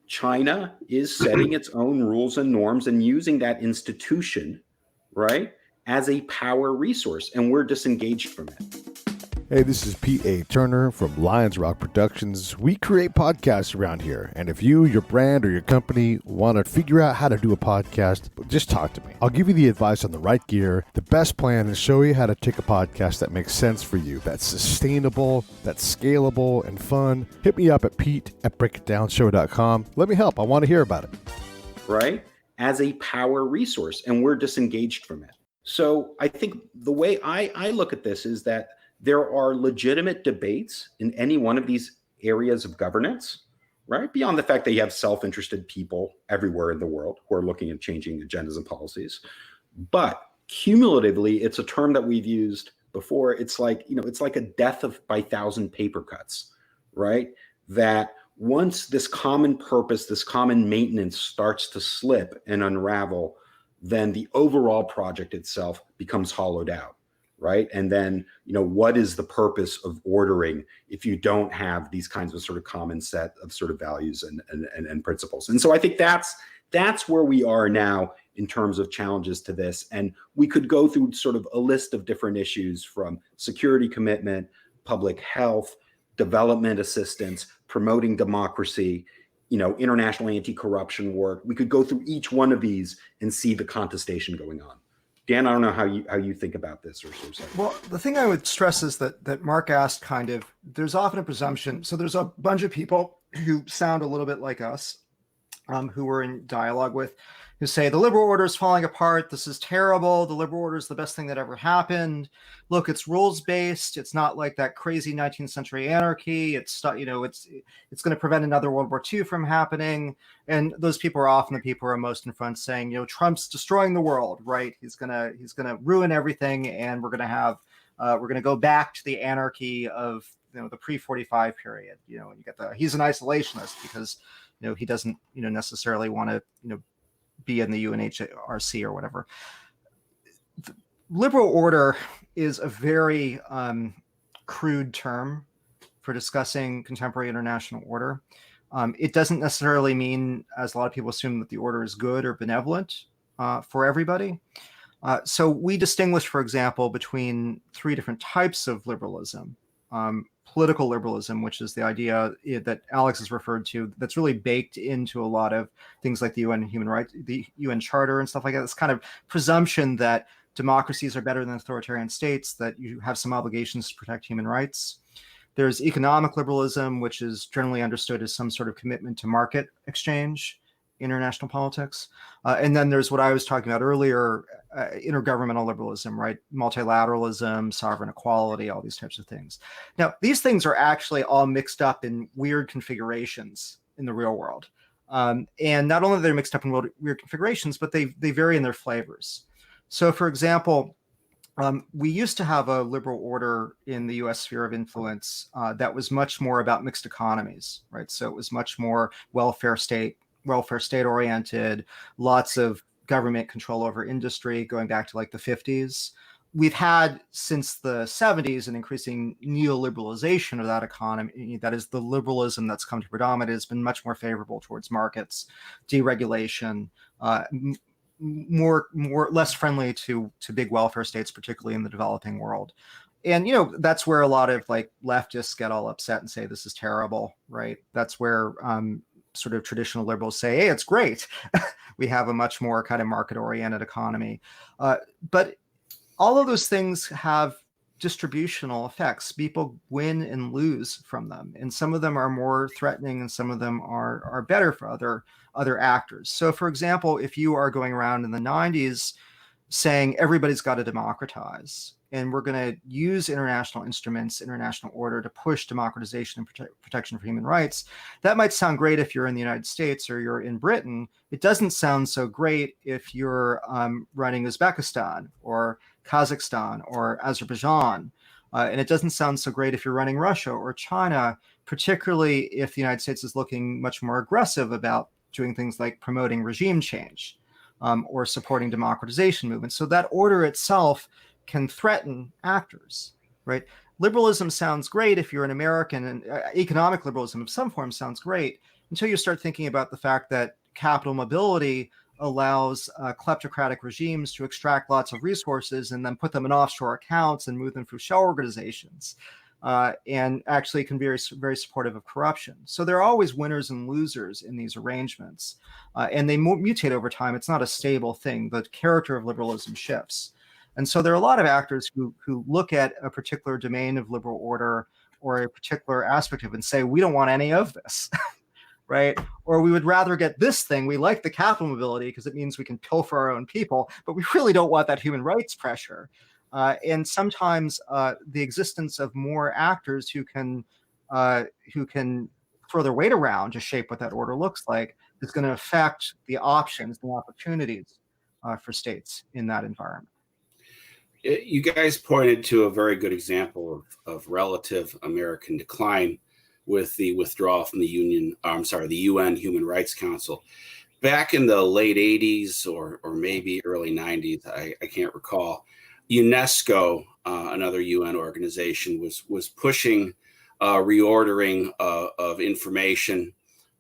China is setting its own rules and norms and using that institution, right, as a power resource. And we're disengaged from it. Hey, this is Pete A. Turner from Lions Rock Productions. We create podcasts around here, and if you, your brand, or your company want to figure out how to do a podcast, just talk to me. I'll give you the advice on the right gear, the best plan, and show you how to take a podcast that makes sense for you, that's sustainable, that's scalable, and fun. Hit me up at pete@breakitdownshow.com. Let me help. I want to hear about it. Right? As a power resource, and we're disengaged from it. So I think the way I look at this is that there are legitimate debates in any one of these areas of governance, right? Beyond the fact that you have self-interested people everywhere in the world who are looking at changing agendas and policies. But cumulatively, it's a term that we've used before. It's like, it's like a death by 1,000 paper cuts, right? That once this common purpose, this common maintenance starts to slip and unravel, then the overall project itself becomes hollowed out. Right. And then, what is the purpose of ordering if you don't have these kinds of sort of common set of sort of values and principles? And so I think that's That's where we are now in terms of challenges to this. And we could go through sort of a list of different issues, from security commitment, public health, development assistance, promoting democracy, international anti-corruption work. We could go through each one of these and see the contestation going on. Dan, I don't know how you think about this or so. Well, the thing I would stress is that Mark asked there's often a presumption. So there's a bunch of people who sound a little bit like us, who we're in dialogue with, who say the liberal order is falling apart. This is terrible. The liberal order is the best thing that ever happened. Look, it's rules-based. It's not like that crazy 19th century anarchy. It's going to prevent another World War II from happening. And those people are often the people who are most in front saying, Trump's destroying the world, right? He's gonna ruin everything, and we're gonna go back to the anarchy of the pre-45 period. You get he's an isolationist because he doesn't necessarily want to be in the UNHRC or whatever. The liberal order is a very crude term for discussing contemporary international order. It doesn't necessarily mean, as a lot of people assume, that the order is good or benevolent for everybody. So we distinguish, for example, between three different types of liberalism. Political liberalism, which is the idea that Alex has referred to, that's really baked into a lot of things like the UN human rights, the UN Charter and stuff like that. This kind of presumption that democracies are better than authoritarian states, that you have some obligations to protect human rights. There's economic liberalism, which is generally understood as some sort of commitment to market exchange, international politics. And then there's what I was talking about earlier, intergovernmental liberalism, right? Multilateralism, sovereign equality, all these types of things. Now, these things are actually all mixed up in weird configurations in the real world. And not only are they mixed up in weird configurations, but they vary in their flavors. So, for example, we used to have a liberal order in the US sphere of influence that was much more about mixed economies, right? So it was much more welfare state oriented, lots of government control over industry going back to like the 50s. We've had since the 70s an increasing neoliberalization of that economy. That is, the liberalism that's come to predominate has been much more favorable towards markets, deregulation, less friendly to big welfare states, particularly in the developing world. And that's where a lot of like leftists get all upset and say this is terrible, right? That's where sort of traditional liberals say, hey, it's great. We have a much more kind of market-oriented economy. But all of those things have distributional effects. People win and lose from them. And some of them are more threatening and some of them are better for other actors. So for example, if you are going around in the 90s saying everybody's got to democratize, and we're going to use international instruments, international order to push democratization and protection for human rights. That might sound great if you're in the United States or you're in Britain. It doesn't sound so great if you're running Uzbekistan or Kazakhstan or Azerbaijan. And it doesn't sound so great if you're running Russia or China, particularly if the United States is looking much more aggressive about doing things like promoting regime change or supporting democratization movements. So that order itself can threaten actors, right? Liberalism sounds great if you're an American, and economic liberalism of some form sounds great until you start thinking about the fact that capital mobility allows kleptocratic regimes to extract lots of resources and then put them in offshore accounts and move them through shell organizations, and actually can be very, very supportive of corruption. So there are always winners and losers in these arrangements, and they mutate over time. It's not a stable thing. The character of liberalism shifts. And so there are a lot of actors who look at a particular domain of liberal order or a particular aspect of it and say, we don't want any of this, right? Or we would rather get this thing. We like the capital mobility because it means we can pilfer our own people, but we really don't want that human rights pressure. And sometimes the existence of more actors who can throw their weight around to shape what that order looks like is going to affect the options, the opportunities for states in that environment. You guys pointed to a very good example of relative American decline with the withdrawal from the UN Human Rights Council. Back in the late 80s or maybe early 90s, I can't recall, UNESCO, another UN organization, was pushing reordering of information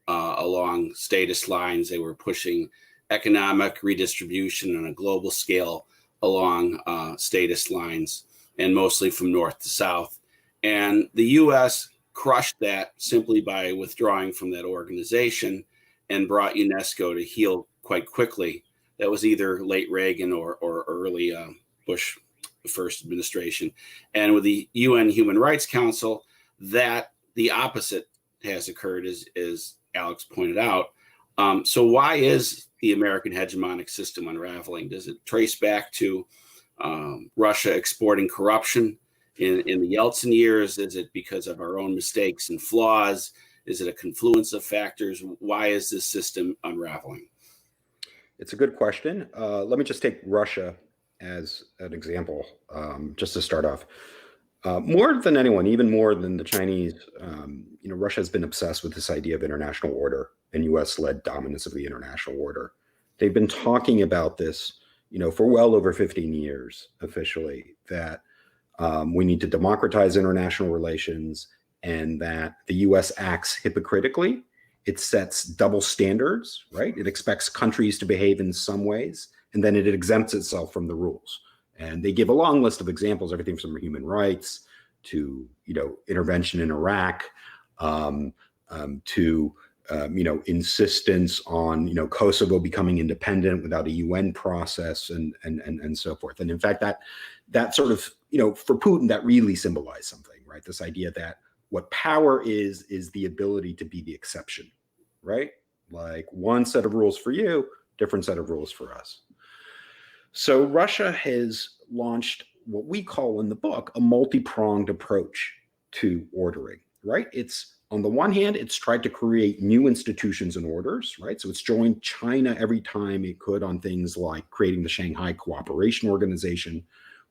along statist lines. They were pushing economic redistribution on a global scale along statist lines, and mostly from north to south. And the U.S. crushed that simply by withdrawing from that organization and brought UNESCO to heel quite quickly. That was either late Reagan or early Bush first administration. And with the UN Human Rights Council, that the opposite has occurred, as Alex pointed out. So why is the American hegemonic system unraveling? Does it trace back to Russia exporting corruption in the Yeltsin years? Is it because of our own mistakes and flaws? Is it a confluence of factors? Why is this system unraveling? It's a good question. Let me just take Russia as an example, just to start off. More than anyone, even more than the Chinese, Russia has been obsessed with this idea of international order and U.S.-led dominance of the international order. They've been talking about this, for well over 15 years officially, that we need to democratize international relations and that the U.S. acts hypocritically. It sets double standards, right? It expects countries to behave in some ways, and then it exempts itself from the rules. And they give a long list of examples, everything from human rights to, intervention in Iraq, to, insistence on, Kosovo becoming independent without a UN process and so forth. And in fact, that sort of, for Putin, that really symbolized something, right? This idea that what power is the ability to be the exception, right? Like one set of rules for you, different set of rules for us. So Russia has launched what we call in the book a multi-pronged approach to ordering, right? It's on the one hand, it's tried to create new institutions and orders, right? So it's joined China every time it could on things like creating the Shanghai Cooperation Organization,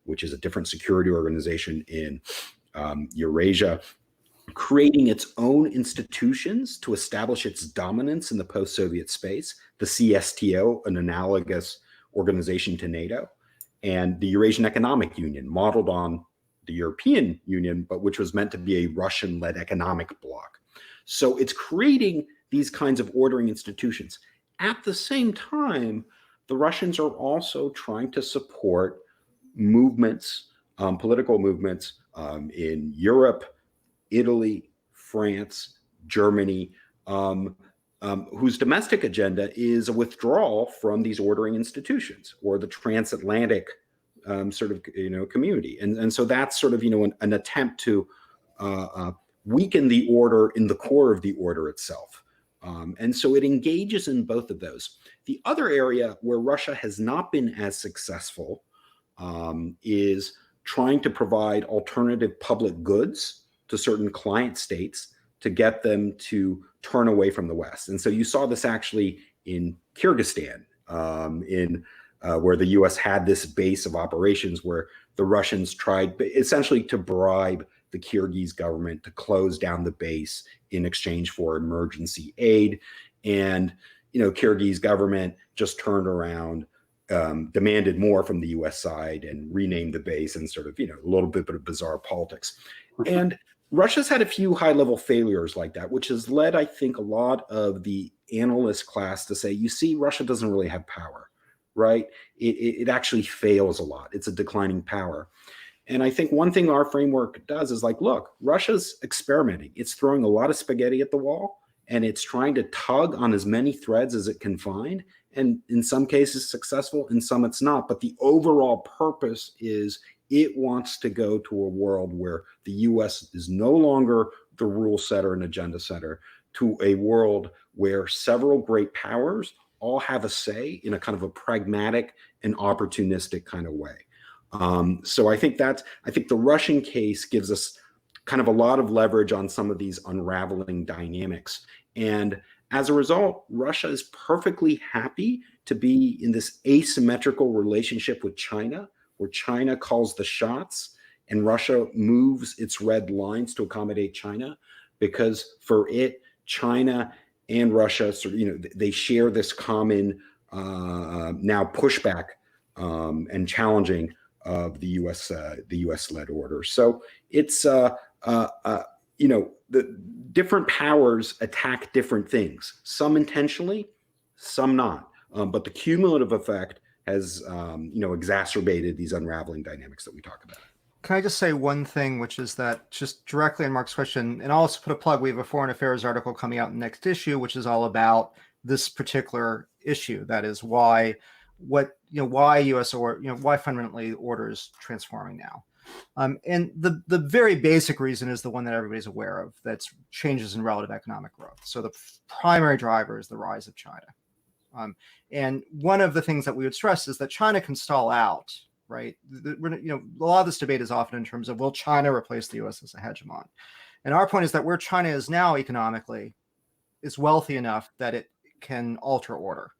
which is a different security organization in Eurasia, creating its own institutions to establish its dominance in the post-Soviet space, the CSTO, an analogous organization to NATO, and the Eurasian Economic Union, modeled on the European Union, but which was meant to be a Russian-led economic bloc. So it's creating these kinds of ordering institutions. At the same time, the Russians are also trying to support movements, political movements in Europe, Italy, France, Germany, whose domestic agenda is a withdrawal from these ordering institutions or the transatlantic community. And so that's sort of, an attempt to weaken the order in the core of the order itself. And so it engages in both of those. The other area where Russia has not been as successful is trying to provide alternative public goods to certain client states to get them to turn away from the West. And so you saw this actually in Kyrgyzstan, where the US had this base of operations where the Russians tried essentially to bribe the Kyrgyz government to close down the base in exchange for emergency aid. And, Kyrgyz government just turned around, demanded more from the US side and renamed the base, and sort of, a little bit of bizarre politics. And Russia's had a few high-level failures like that, which has led, I think, a lot of the analyst class to say, you see, Russia doesn't really have power, right? It actually fails a lot. It's a declining power. And I think one thing our framework does is like, look, Russia's experimenting. It's throwing a lot of spaghetti at the wall, and it's trying to tug on as many threads as it can find. And in some cases successful, in some it's not. But the overall purpose is it wants to go to a world where the US is no longer the rule setter and agenda setter, to a world where several great powers all have a say in a kind of a pragmatic and opportunistic kind of way. So I think the Russian case gives us kind of a lot of leverage on some of these unraveling dynamics. And as a result, Russia is perfectly happy to be in this asymmetrical relationship with China, where China calls the shots and Russia moves its red lines to accommodate China, because for it, China and Russia, they share this common now pushback and challenging of the U.S. led order. So it's the different powers attack different things, some intentionally, some not. But the cumulative effect has, exacerbated these unraveling dynamics that we talk about. Can I just say one thing, which is that just directly on Mark's question, and I'll also put a plug, we have a foreign affairs article coming out in the next issue, which is all about this particular issue. That is why U.S. or why fundamentally order is transforming now. And the very basic reason is the one that everybody's aware of, that's changes in relative economic growth. So the primary driver is the rise of China. And one of the things that we would stress is that China can stall out, right? A lot of this debate is often in terms of, will China replace the U.S. as a hegemon? And our point is that where China is now economically is wealthy enough that it can alter order.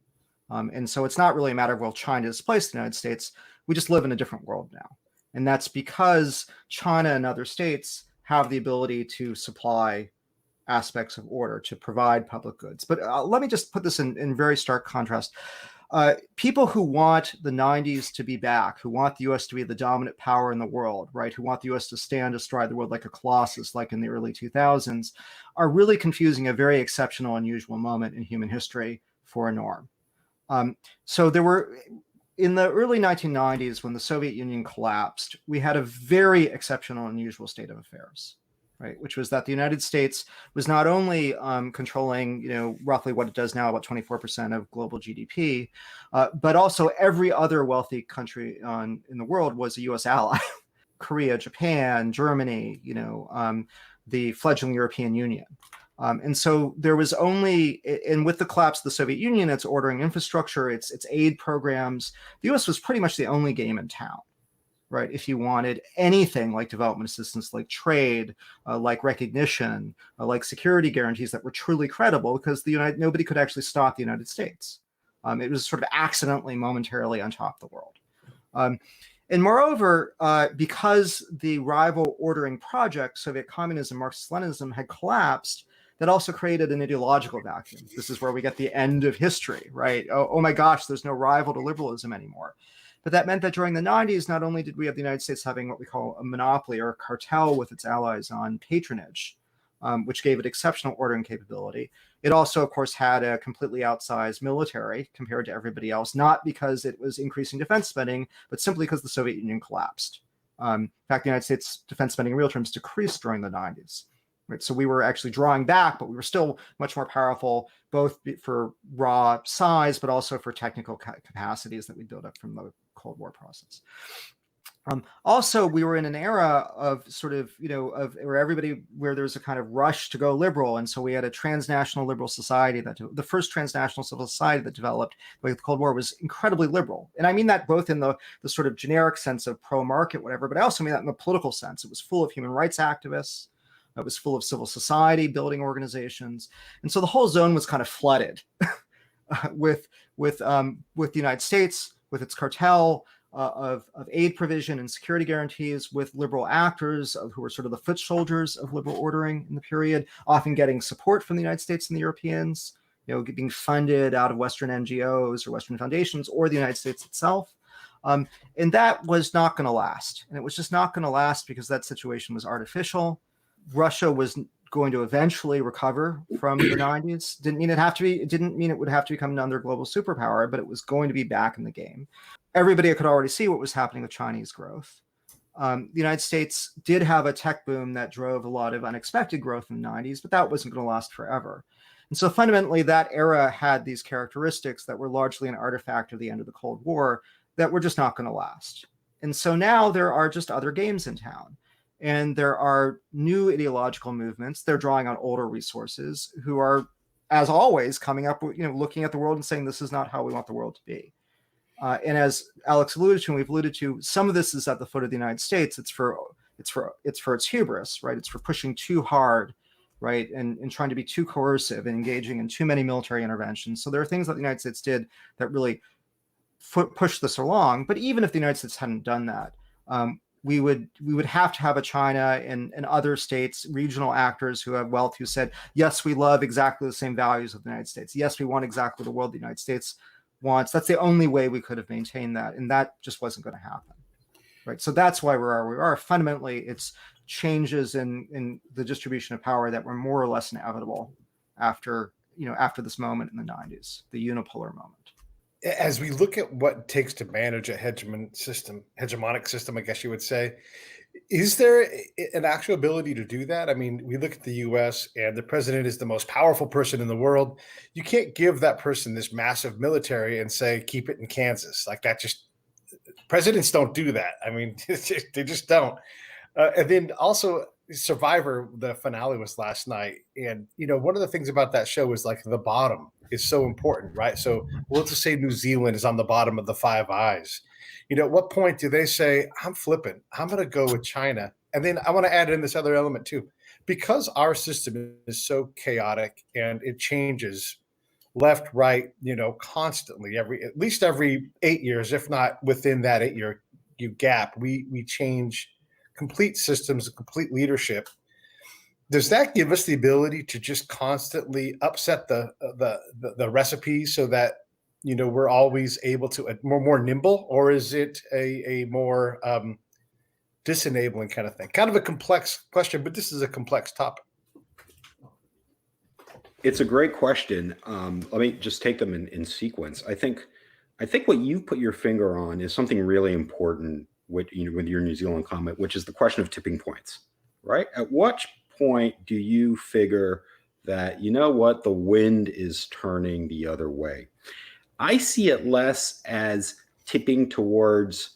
And so it's not really a matter of, will China displace the United States? We just live in a different world now. And that's because China and other states have the ability to supply aspects of order, to provide public goods. But let me just put this in very stark contrast. People who want the 90s to be back, who want the US to be the dominant power in the world, right, who want the US to stand astride the world like a colossus, like in the early 2000s, are really confusing a very exceptional, unusual moment in human history for a norm. So there were, in the early 1990s, when the Soviet Union collapsed, we had a very exceptional, unusual state of affairs, right? Which was that the United States was not only controlling, roughly what it does now, about 24% of global GDP, but also every other wealthy country in the world was a U.S. ally. Korea, Japan, Germany, the fledgling European Union. And so there was only, and with the collapse of the Soviet Union, its ordering infrastructure, its aid programs, the U.S. was pretty much the only game in town, right? If you wanted anything like development assistance, like trade, like recognition, like security guarantees that were truly credible, because nobody could actually stop the United States. It was sort of accidentally, momentarily on top of the world. And moreover, because the rival ordering project, Soviet communism, Marxist-Leninism, had collapsed, that also created an ideological vacuum. This is where we get the end of history, right? Oh my gosh, there's no rival to liberalism anymore. But that meant that during the 90s, not only did we have the United States having what we call a monopoly or a cartel with its allies on patronage, which gave it exceptional ordering capability, it also, of course, had a completely outsized military compared to everybody else, not because it was increasing defense spending, but simply because the Soviet Union collapsed. In fact, the United States defense spending in real terms decreased during the 90s. Right? So we were actually drawing back, but we were still much more powerful, both for raw size, but also for technical capacities that we built up from the Cold War process. Also, we were in an era of sort of, where there was a kind of rush to go liberal. And so we had a transnational liberal society the first transnational civil society that developed with the Cold War was incredibly liberal. And I mean that both in the sort of generic sense of pro-market, whatever, but I also mean that in the political sense. It was full of human rights activists. It was full of civil society building organizations. And so the whole zone was kind of flooded with the United States, with its cartel of aid provision and security guarantees, with liberal actors who were sort of the foot soldiers of liberal ordering in the period, often getting support from the United States and the Europeans, being funded out of Western NGOs or Western foundations or the United States itself. And that was not going to last. And it was just not going to last because that situation was artificial. Russia was going to eventually recover from the 90s. It didn't mean it would have to become another global superpower, but it was going to be back in the game. Everybody could already see what was happening with Chinese growth. The United States did have a tech boom that drove a lot of unexpected growth in the 90s, but that wasn't going to last forever. And so fundamentally, that era had these characteristics that were largely an artifact of the end of the Cold War that were just not going to last. And so now there are just other games in town. And there are new ideological movements. They're drawing on older resources who are, as always, coming up with, looking at the world and saying, this is not how we want the world to be. And as Alex alluded to, and we've alluded to, some of this is at the foot of the United States. It's for its hubris, right? It's for pushing too hard, right? And trying to be too coercive and engaging in too many military interventions. So there are things that the United States did that really pushed this along. But even if the United States hadn't done that, we would have to have a China and other states, regional actors who have wealth, who said, yes, we love exactly the same values of the United States. Yes, we want exactly the world the United States wants. That's the only way we could have maintained that. And that just wasn't going to happen. right? So that's why where we are. Fundamentally, it's changes in the distribution of power that were more or less inevitable after this moment in the 90s, the unipolar moment. As we look at what it takes to manage a hegemonic system, I guess you would say, is there an actual ability to do that? I mean, we look at the US and the president is the most powerful person in the world. You can't give that person this massive military and say, keep it in Kansas. Like that presidents don't do that. I mean, they just don't. And then also Survivor, the finale was last night. And, one of the things about that show is like the bottom is so important, right? So let's just say New Zealand is on the bottom of the Five Eyes. At what point do they say, I'm flipping, I'm going to go with China? And then I want to add in this other element too, because our system is so chaotic and it changes left, right, constantly, at least every 8 years, if not within that 8-year gap, we change complete systems, complete leadership. Does that give us the ability to just constantly upset the recipe so that we're always able to more nimble, or is it a more disenabling kind of thing? Kind of a complex question, but this is a complex topic. It's a great question. Let me just take them in sequence. I think what you've put your finger on is something really important with your New Zealand comment, which is the question of tipping points, right? At what point do you figure that, the wind is turning the other way? I see it less as tipping towards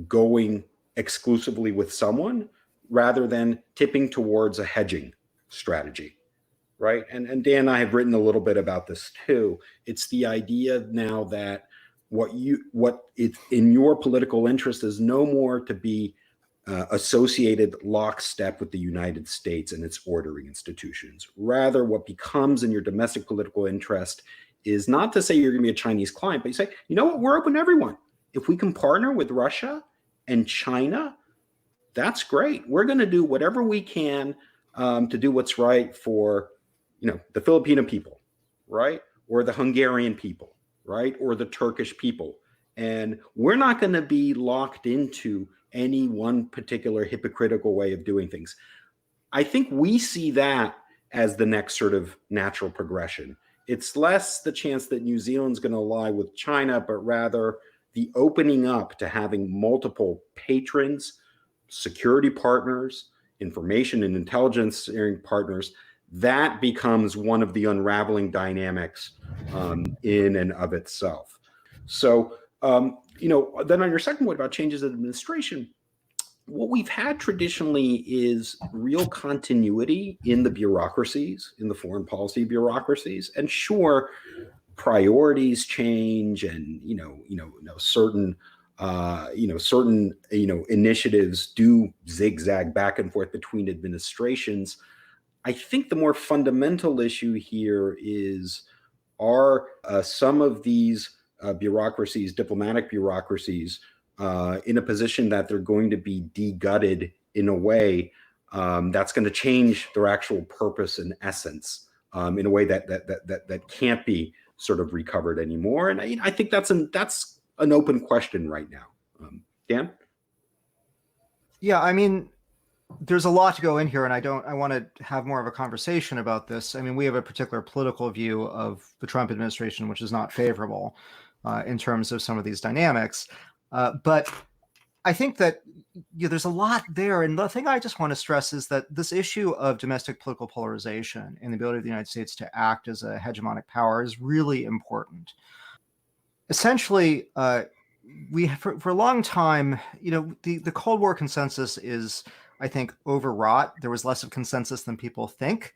going exclusively with someone rather than tipping towards a hedging strategy, right? And Dan and I have written a little bit about this too. It's the idea now that what it's in your political interest is no more to be associated lockstep with the United States and its ordering institutions. Rather, what becomes in your domestic political interest is not to say you're going to be a Chinese client, but you say, we're open to everyone. If we can partner with Russia and China, that's great. We're going to do whatever we can to do what's right for, the Filipino people, right? Or the Hungarian people, right? Or the Turkish people. And we're not going to be locked into any one particular hypocritical way of doing things. I think we see that as the next sort of natural progression. It's less the chance that New Zealand's going to ally with China, but rather the opening up to having multiple patrons, security partners, information and intelligence sharing partners. That becomes one of the unraveling dynamics in and of itself. So, then on your second point about changes in administration, what we've had traditionally is real continuity in the bureaucracies, in the foreign policy bureaucracies, and sure, priorities change, and certain initiatives do zigzag back and forth between administrations. I think the more fundamental issue here is, are some of these bureaucracies, diplomatic bureaucracies, in a position that they're going to be de-gutted in a way that's going to change their actual purpose and essence in a way that can't be sort of recovered anymore. And I think that's an open question right now. Dan? Yeah, I mean, there's a lot to go in here, and I want to have more of a conversation about this. I mean, we have a particular political view of the Trump administration, which is not favorable in terms of some of these dynamics. But I think that there's a lot there. And the thing I just want to stress is that this issue of domestic political polarization and the ability of the United States to act as a hegemonic power is really important. Essentially, we for a long time, the Cold War consensus is, I think, overwrought. There was less of consensus than people think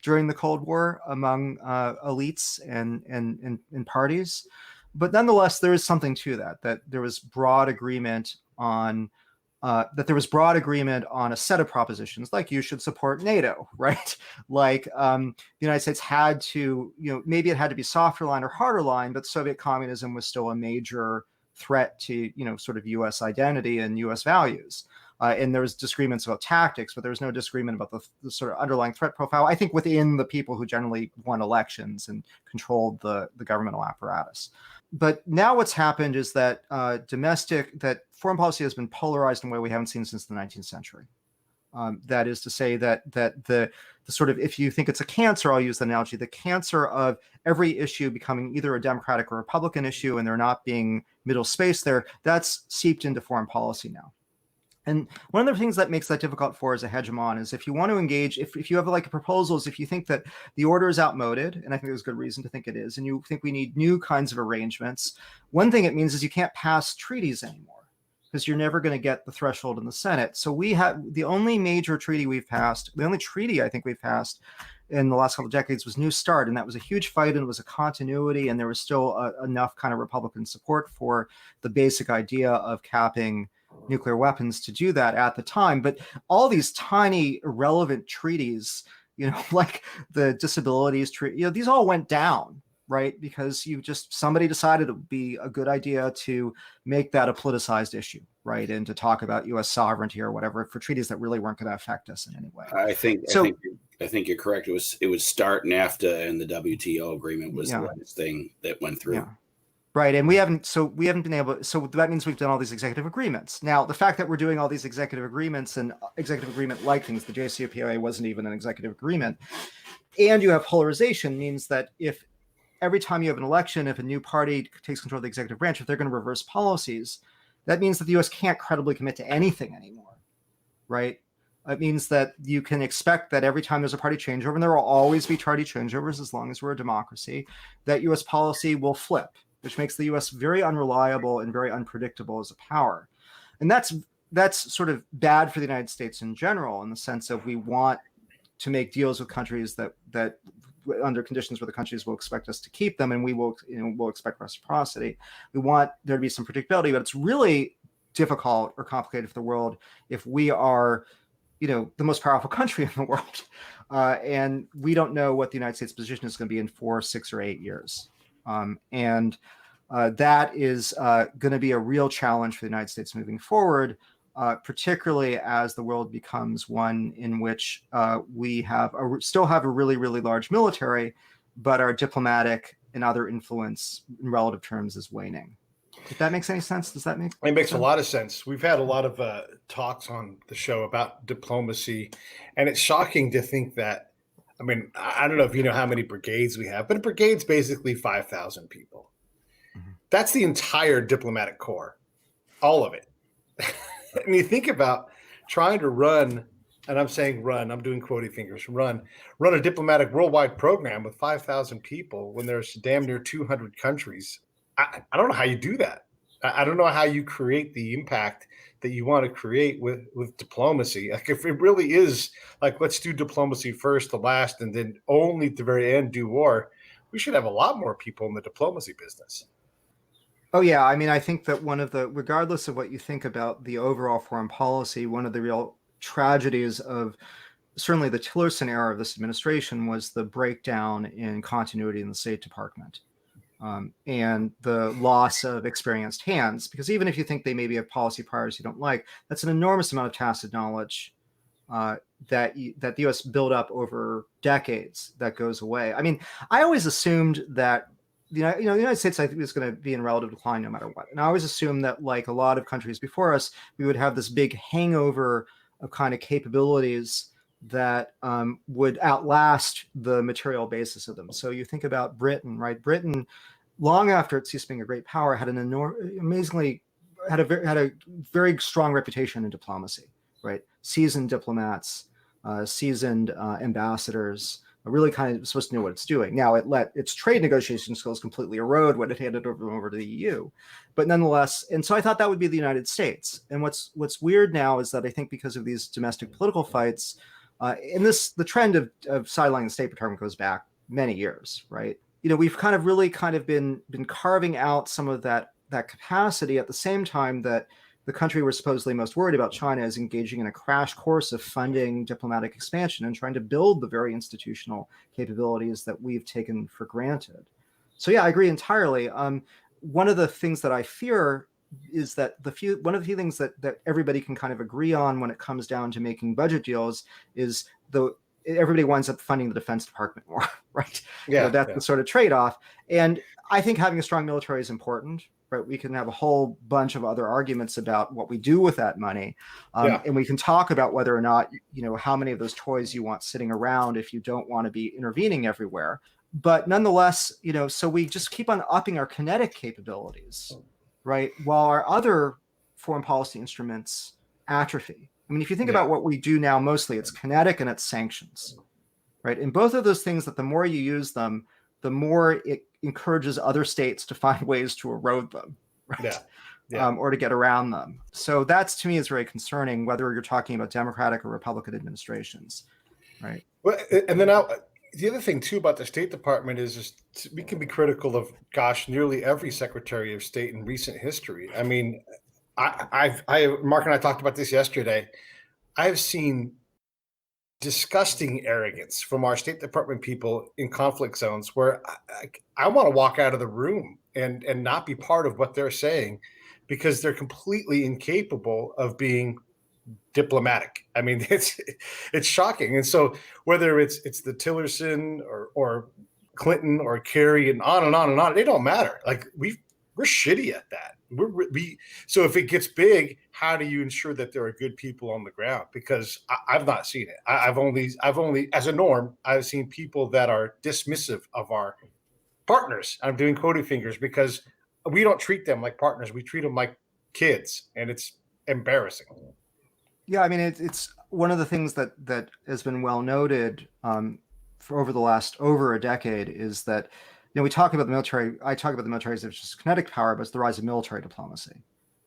during the Cold War among elites and parties. But nonetheless, there is something to that there was broad agreement on a set of propositions, like you should support NATO, right? Like the United States had to, maybe it had to be softer line or harder line, but Soviet communism was still a major threat to, sort of U.S. identity and U.S. values. And there was disagreements about tactics, but there was no disagreement about the sort of underlying threat profile, I think, within the people who generally won elections and controlled the governmental apparatus. But now what's happened is that that foreign policy has been polarized in a way we haven't seen since the 19th century. That is to say that the sort of, if you think it's a cancer, I'll use the analogy, the cancer of every issue becoming either a Democratic or Republican issue, and there not being middle space there, that's seeped into foreign policy now. And one of the things that makes that difficult for as a hegemon is if you want to engage, if you have like proposals, if you think that the order is outmoded, and I think there's good reason to think it is, and you think we need new kinds of arrangements, one thing it means is you can't pass treaties anymore, because you're never going to get the threshold in the Senate. So we have the only major treaty we've passed, the only treaty I think we've passed in the last couple of decades was New START, and that was a huge fight, and it was a continuity, and there was still enough kind of Republican support for the basic idea of capping nuclear weapons to do that at the time. But all these tiny irrelevant treaties, like the disabilities treaty, these all went down, right? Because somebody decided it would be a good idea to make that a politicized issue, right? And to talk about US sovereignty or whatever for treaties that really weren't going to affect us in any way. I think you're correct. It was START, NAFTA, and the WTO agreement was the last thing that went through. Yeah. Right. And we haven't been able, so that means we've done all these executive agreements. Now, the fact that we're doing all these executive agreements and executive agreement like things, the JCPOA wasn't even an executive agreement, and you have polarization, means that if every time you have an election, if a new party takes control of the executive branch, if they're going to reverse policies, that means that the US can't credibly commit to anything anymore, right? It means that you can expect that every time there's a party changeover, and there will always be party changeovers as long as we're a democracy, that US policy will flip, which makes the US very unreliable and very unpredictable as a power. And that's sort of bad for the United States in general, in the sense of we want to make deals with countries that under conditions where the countries will expect us to keep them, and we will we'll expect reciprocity. We want there to be some predictability, but it's really difficult or complicated for the world if we are the most powerful country in the world. And we don't know what the United States position is going to be in 4, 6, or 8 years. That is going to be a real challenge for the United States moving forward, particularly as the world becomes one in which we still have a really, really large military, but our diplomatic and other influence in relative terms is waning. If that makes any sense, does that make sense? It makes a lot of sense. We've had a lot of talks on the show about diplomacy, and it's shocking to think that, I don't know if you know how many brigades we have, but a brigade's basically 5,000 people. Mm-hmm. That's the entire diplomatic corps, all of it. And you think about trying to run, and I'm saying run, I'm doing quotey fingers, run a diplomatic worldwide program with 5,000 people when there's damn near 200 countries. I don't know how you do that. I don't know how you create the impact that you want to create with diplomacy. Like, if it really is like, let's do diplomacy first to last, and then only at the very end do war, we should have a lot more people in the diplomacy business. Oh, yeah. I think that regardless of what you think about the overall foreign policy, one of the real tragedies of certainly the Tillerson era of this administration was the breakdown in continuity in the State Department. And the loss of experienced hands, because even if you think they maybe have policy priorities you don't like, that's an enormous amount of tacit knowledge that the U.S. built up over decades that goes away. I always assumed that the United States, I think, is going to be in relative decline no matter what. And I always assumed that, like a lot of countries before us, we would have this big hangover of kind of capabilities that would outlast the material basis of them. So you think about Britain, right? Britain, long after it ceased being a great power, had had a very strong reputation in diplomacy, right? Seasoned diplomats, seasoned ambassadors, really kind of supposed to know what it's doing. Now it let its trade negotiation skills completely erode when it handed over to the EU, but nonetheless. And so I thought that would be the United States. And what's weird now is that I think because of these domestic political fights, and the trend of sidelining the State Department goes back many years, right? We've been carving out some of that capacity at the same time that the country we're supposedly most worried about, China, is engaging in a crash course of funding diplomatic expansion and trying to build the very institutional capabilities that we've taken for granted. So yeah, I agree entirely. One of the things that I fear is that one of the few things that everybody can kind of agree on when it comes down to making budget deals is everybody winds up funding the Defense Department more, right? Yeah, that's the sort of trade-off. And I think having a strong military is important, right? We can have a whole bunch of other arguments about what we do with that money. And we can talk about whether or not, how many of those toys you want sitting around if you don't want to be intervening everywhere. But nonetheless, so we just keep on upping our kinetic capabilities, right? While our other foreign policy instruments atrophy. I mean, if you think about what we do now, mostly it's kinetic and it's sanctions, right? And both of those things, that the more you use them, the more it encourages other states to find ways to erode them, right? Or to get around them. So that's, to me, is very concerning, whether you're talking about Democratic or Republican administrations, right? Well, and then the other thing too about the State Department is we can be critical of, nearly every Secretary of State in recent history. I mean, Mark and I talked about this yesterday. I've seen disgusting arrogance from our State Department people in conflict zones where I want to walk out of the room and not be part of what they're saying, because they're completely incapable of being diplomatic. I mean, it's shocking. And so whether it's the Tillerson or Clinton or Kerry and on and on and on, they don't matter. Like we're shitty at that. So if it gets big, how do you ensure that there are good people on the ground? Because I've not seen it. I've only, as a norm, I've seen people that are dismissive of our partners. I'm doing quoting fingers because we don't treat them like partners. We treat them like kids, and it's embarrassing. Yeah, I mean, it's one of the things that has been well noted for over a decade is that, we talk about the military. I talk about the military as just kinetic power, but it's the rise of military diplomacy.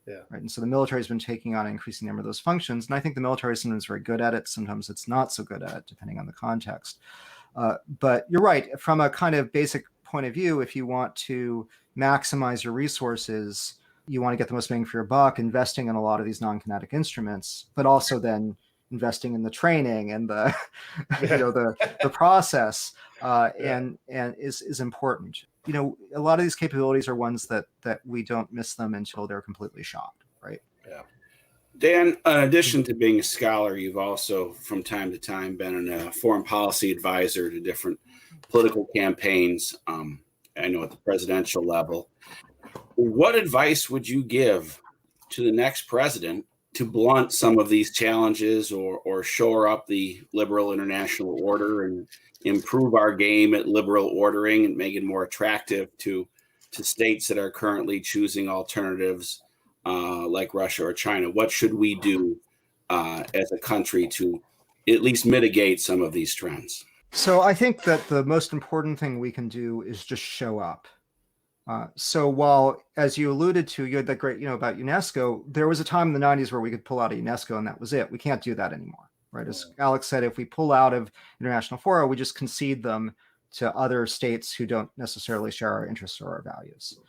Yeah. Right. And so the military has been taking on an increasing number of those functions. And I think the military is sometimes very good at it. Sometimes it's not so good at it, depending on the context. But you're right. From a kind of basic point of view, if you want to maximize your resources, you want to get the most bang for your buck, investing in a lot of these non-kinetic instruments, but also then investing in the training and the the process and is important. A lot of these capabilities are ones that we don't miss them until they're completely shocked, right? Yeah. Dan, in addition to being a scholar, you've also from time to time been a foreign policy advisor to different political campaigns. I know at the presidential level. What advice would you give to the next president to blunt some of these challenges or shore up the liberal international order and improve our game at liberal ordering and make it more attractive to states that are currently choosing alternatives like Russia or China? What should we do as a country to at least mitigate some of these trends? So I think that the most important thing we can do is just show up. So while, as you alluded to, you had that great, about UNESCO, there was a time in the 90s where we could pull out of UNESCO and that was it. We can't do that anymore, right? As Alex said, if we pull out of international fora, we just concede them to other states who don't necessarily share our interests or our values.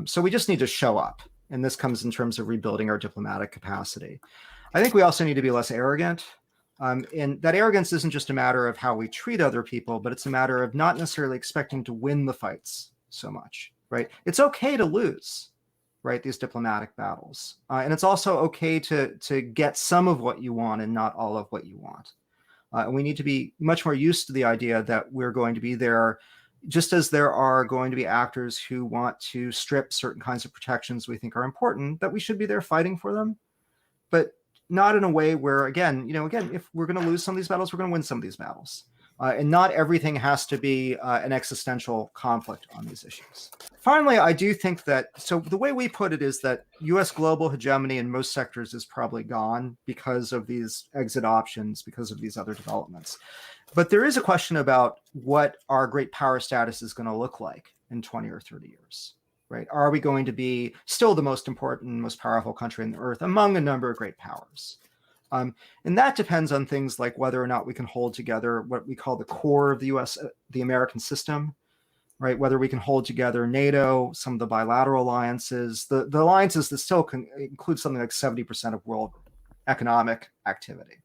So we just need to show up. And this comes in terms of rebuilding our diplomatic capacity. I think we also need to be less arrogant. And that arrogance isn't just a matter of how we treat other people, but it's a matter of not necessarily expecting to win the fights so much. Right. It's okay to lose, right, these diplomatic battles. And it's also okay to get some of what you want and not all of what you want. And we need to be much more used to the idea that we're going to be there, just as there are going to be actors who want to strip certain kinds of protections we think are important, that we should be there fighting for them, but not in a way where, again, if we're going to lose some of these battles, we're going to win some of these battles. And not everything has to be an existential conflict on these issues. Finally, I do think that, so the way we put it is that U.S. global hegemony in most sectors is probably gone because of these exit options, because of these other developments. But there is a question about what our great power status is going to look like in 20 or 30 years, right? Are we going to be still the most important, most powerful country on the earth among a number of great powers? And that depends on things like whether or not we can hold together what we call the core of the U.S., the American system, right? Whether we can hold together NATO, some of the bilateral alliances, the alliances that still can include something like 70% of world economic activity.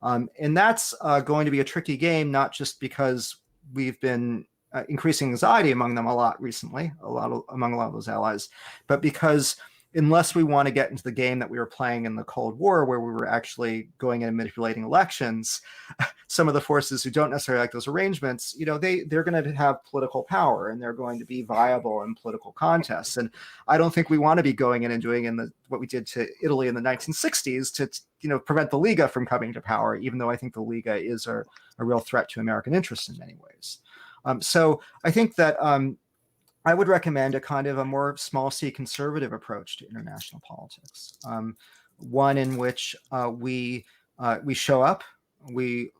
And that's going to be a tricky game, not just because we've been increasing anxiety among them a lot recently, among a lot of those allies, but because unless we want to get into the game that we were playing in the Cold War, where we were actually going in and manipulating elections, some of the forces who don't necessarily like those arrangements, they're going to have political power and they're going to be viable in political contests. And I don't think we want to be going in and doing what we did to Italy in the 1960s to prevent the Liga from coming to power, even though I think the Liga is a real threat to American interests in many ways. So I think that I would recommend a kind of a more small c conservative approach to international politics, one in which we show up, we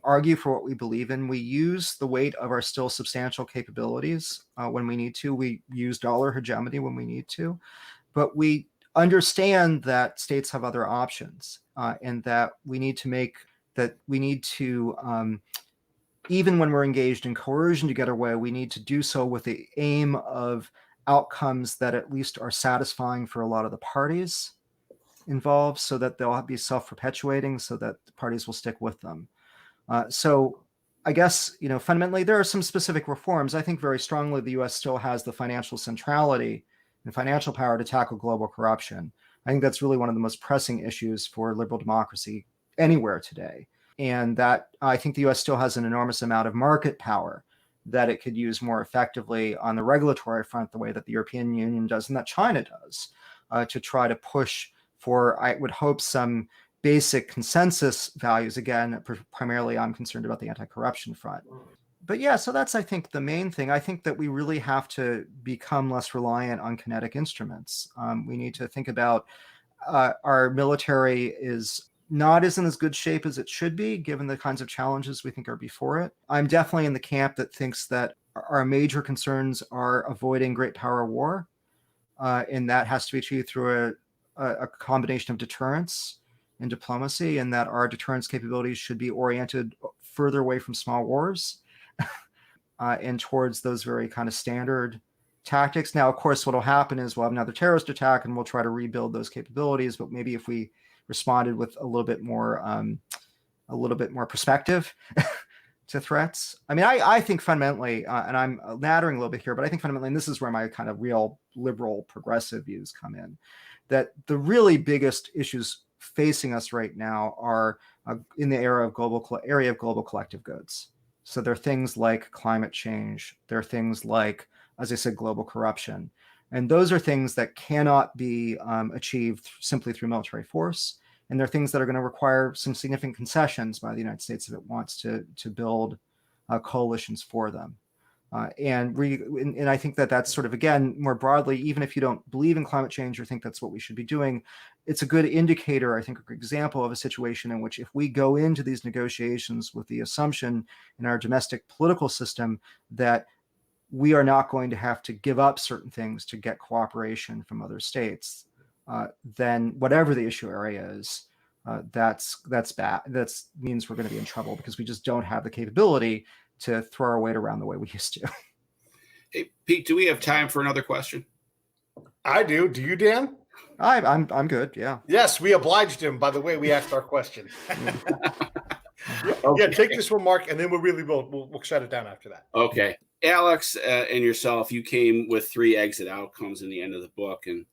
argue for what we believe in, we use the weight of our still substantial capabilities when we need to, we use dollar hegemony when we need to, but we understand that states have other options and that we need to even when we're engaged in coercion to get our way, we need to do so with the aim of outcomes that at least are satisfying for a lot of the parties involved, so that they'll be self-perpetuating, so that the parties will stick with them. So I guess, fundamentally, there are some specific reforms. I think very strongly the US still has the financial centrality and financial power to tackle global corruption. I think that's really one of the most pressing issues for liberal democracy anywhere today. And that I think the US still has an enormous amount of market power that it could use more effectively on the regulatory front, the way that the European Union does and that China does, to try to push for, I would hope, some basic consensus values. Again, primarily I'm concerned about the anti-corruption front. But yeah, so that's, I think, the main thing. I think that we really have to become less reliant on kinetic instruments. We need to think about our military is not in as good shape as it should be, given the kinds of challenges we think are before it. I'm definitely in the camp that thinks that our major concerns are avoiding great power war, and that has to be achieved through a combination of deterrence and diplomacy, and that our deterrence capabilities should be oriented further away from small wars and towards those very kind of standard tactics. Now, of course, what will happen is we'll have another terrorist attack and we'll try to rebuild those capabilities, but maybe if we responded with a little bit more perspective to threats. I mean, I think fundamentally, and I'm nattering a little bit here, but I think fundamentally, and this is where my kind of real liberal progressive views come in, that the really biggest issues facing us right now are in the area of global collective goods. So there are things like climate change. There are things like, as I said, global corruption. And those are things that cannot be achieved simply through military force. And they're things that are going to require some significant concessions by the United States if it wants to build coalitions for them. And I think that that's sort of, again, more broadly, even if you don't believe in climate change or think that's what we should be doing, it's a good indicator, I think, a good example of a situation in which if we go into these negotiations with the assumption in our domestic political system that we are not going to have to give up certain things to get cooperation from other states, then whatever the issue area is, that's bad. That means we're going to be in trouble because we just don't have the capability to throw our weight around the way we used to. Hey, Pete, do we have time for another question? I do. Do you, Dan? I'm good. Yeah. Yes, we obliged him by the way we asked our question. Yeah, take this one, Mark, and then we'll shut it down after that. Okay. Alex and yourself, you came with 3 exit outcomes in the end of the book, and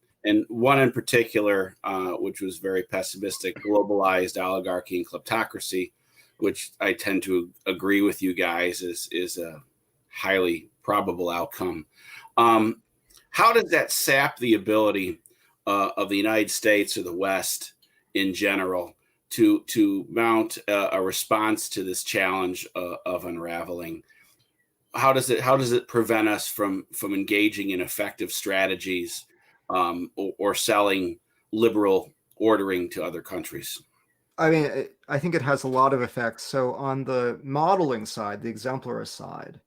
one in particular, which was very pessimistic: globalized oligarchy and kleptocracy, which I tend to agree with you guys is a highly probable outcome. How does that sap the ability of the United States or the West in general to mount a response to this challenge of unraveling? How does it prevent us from engaging in effective strategies or selling liberal ordering to other countries? I mean, I think it has a lot of effects. So on the modeling side, the exemplarist side,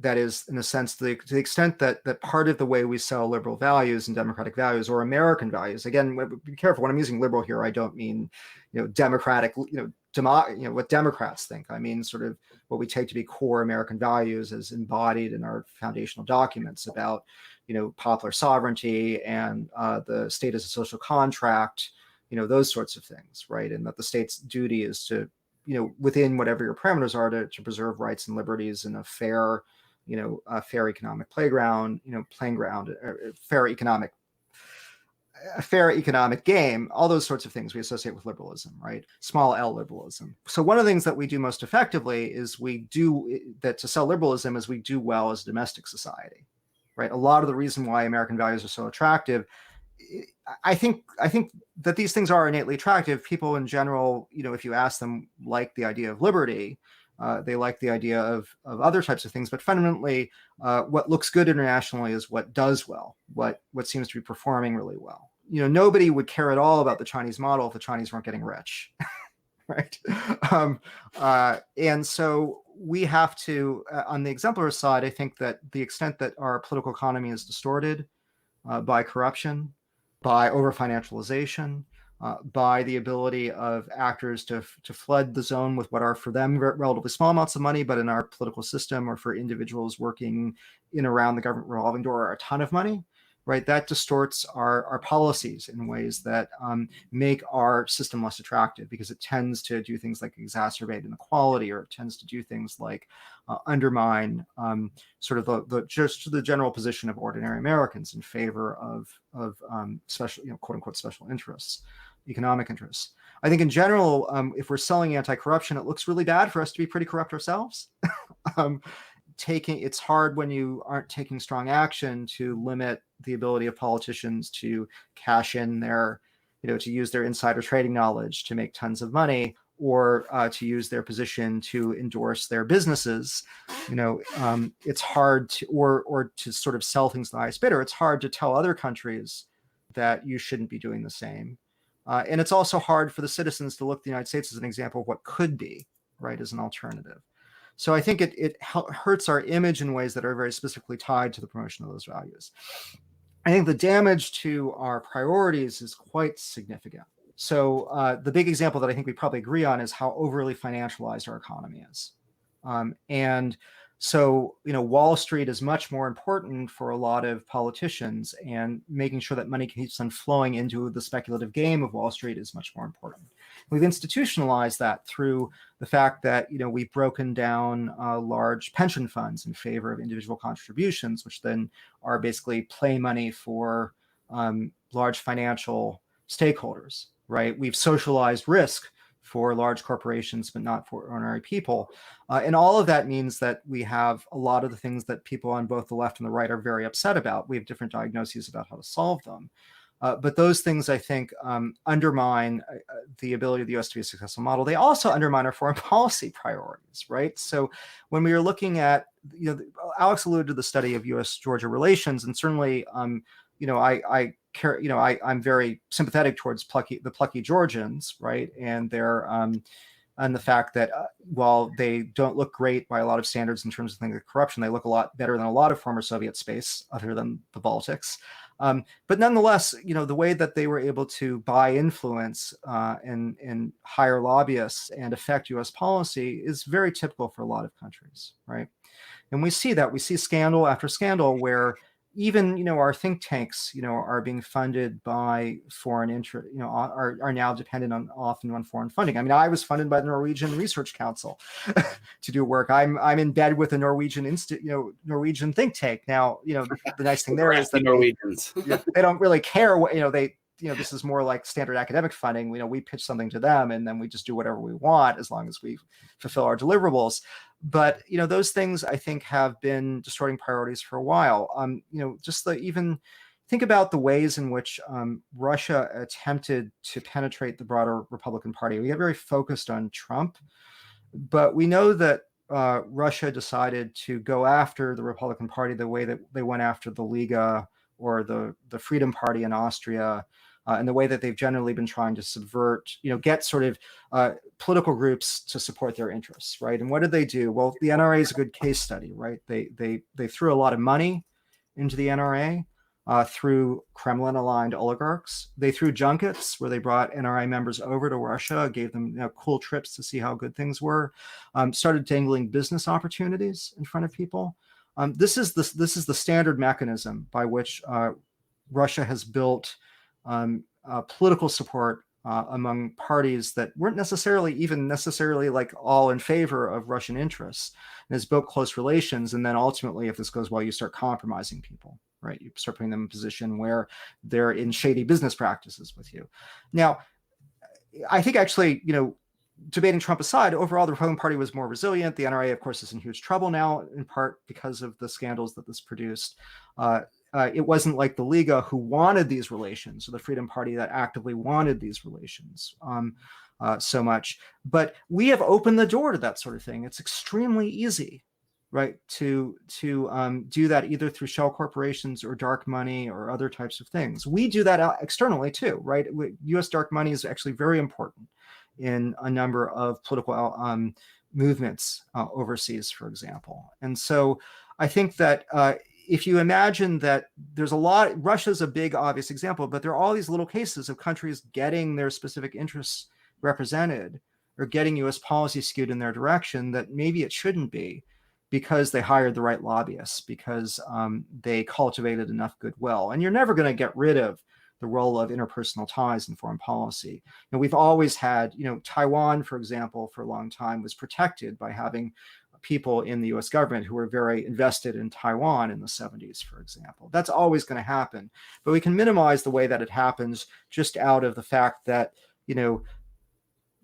that is, in a sense, to the extent that part of the way we sell liberal values and democratic values or American values, again, be careful when I'm using liberal here, I don't mean, democratic, what Democrats think. I mean, sort of what we take to be core American values as embodied in our foundational documents about, popular sovereignty and the state as a social contract, those sorts of things, right? And that the state's duty is to, within whatever your parameters are, to preserve rights and liberties in a fair, fair economic playground, fair economic a fair economic game, all those sorts of things we associate with liberalism, right? Small L liberalism. So one of the things that we do most effectively is to sell liberalism is we do well as a domestic society, right? A lot of the reason why American values are so attractive, I think that these things are innately attractive. People in general, if you ask them, like the idea of liberty. They like the idea of other types of things, but fundamentally, what looks good internationally is what does well, what seems to be performing really well. Nobody would care at all about the Chinese model if the Chinese weren't getting rich, right? And so we have to, on the exemplar side, I think that the extent that our political economy is distorted by corruption, by over-financialization, by the ability of actors to flood the zone with what are for them relatively small amounts of money, but in our political system or for individuals working in around the government revolving door are a ton of money, right? That distorts our policies in ways that make our system less attractive, because it tends to do things like exacerbate inequality, or it tends to do things like undermine sort of the general position of ordinary Americans in favor of special, quote unquote, special interests, economic interests. I think in general, if we're selling anti-corruption, it looks really bad for us to be pretty corrupt ourselves. It's hard when you aren't taking strong action to limit the ability of politicians to cash in their, to use their insider trading knowledge to make tons of money, or to use their position to endorse their businesses. It's hard to, or to sort of sell things to the highest bidder. It's hard to tell other countries that you shouldn't be doing the same. And it's also hard for the citizens to look at the United States as an example of what could be, right, as an alternative. So I think it hurts our image in ways that are very specifically tied to the promotion of those values. I think the damage to our priorities is quite significant. So the big example that I think we probably agree on is how overly financialized our economy is. And so, Wall Street is much more important for a lot of politicians, and making sure that money keeps on flowing into the speculative game of Wall Street is much more important. We've institutionalized that through the fact that, we've broken down large pension funds in favor of individual contributions, which then are basically play money for large financial stakeholders, right? We've socialized risk for large corporations, but not for ordinary people. And all of that means that we have a lot of the things that people on both the left and the right are very upset about. We have different diagnoses about how to solve them. But those things, I think, undermine the ability of the US to be a successful model. They also undermine our foreign policy priorities, right? So when we are looking at, Alex alluded to the study of US-Georgia relations, and certainly, I'm very sympathetic towards the plucky Georgians, right? And and the fact that while they don't look great by a lot of standards in terms of things like corruption, they look a lot better than a lot of former Soviet space, other than the Baltics. But nonetheless, the way that they were able to buy influence and hire lobbyists and affect U.S. policy is very typical for a lot of countries, right? And we see scandal after scandal where even, our think tanks, are being funded by foreign interest, are now dependent often on foreign funding. I mean, I was funded by the Norwegian Research Council to do work. I'm in bed with a Norwegian Norwegian think tank. Now, the nice thing there is that Norwegians. they don't really care what, this is more like standard academic funding. We pitch something to them and then we just do whatever we want as long as we fulfill our deliverables. But, those things I think have been distorting priorities for a while. Even think about the ways in which Russia attempted to penetrate the broader Republican Party. We get very focused on Trump, but we know that Russia decided to go after the Republican Party the way that they went after the Liga or the Freedom Party in Austria, and the way that they've generally been trying to subvert, get sort of political groups to support their interests, right? And what did they do? Well, the NRA is a good case study, right? They threw a lot of money into the NRA through Kremlin-aligned oligarchs. They threw junkets where they brought NRA members over to Russia, gave them cool trips to see how good things were, started dangling business opportunities in front of people. This is the standard mechanism by which Russia has built political support among parties that weren't necessarily like all in favor of Russian interests, and has built close relations. And then ultimately, if this goes well, you start compromising people, right? You start putting them in a position where they're in shady business practices with you. Now, I think actually, debating Trump aside, overall, the Republican Party was more resilient. The NRA, of course, is in huge trouble now, in part because of the scandals that this produced. It wasn't like the Liga who wanted these relations, or the Freedom Party that actively wanted these relations so much. But we have opened the door to that sort of thing. It's extremely easy, right, to do that either through shell corporations or dark money or other types of things. We do that externally too, right? U.S. dark money is actually very important in a number of political movements overseas, for example. And so I think that if you imagine that there's a lot, Russia's a big obvious example, but there are all these little cases of countries getting their specific interests represented or getting US policy skewed in their direction that maybe it shouldn't be, because they hired the right lobbyists, because they cultivated enough goodwill. And you're never going to get rid of the role of interpersonal ties in foreign policy. And we've always had, Taiwan, for example, for a long time was protected by having people in the US government who were very invested in Taiwan in the 70s, for example. That's always going to happen. But we can minimize the way that it happens just out of the fact that,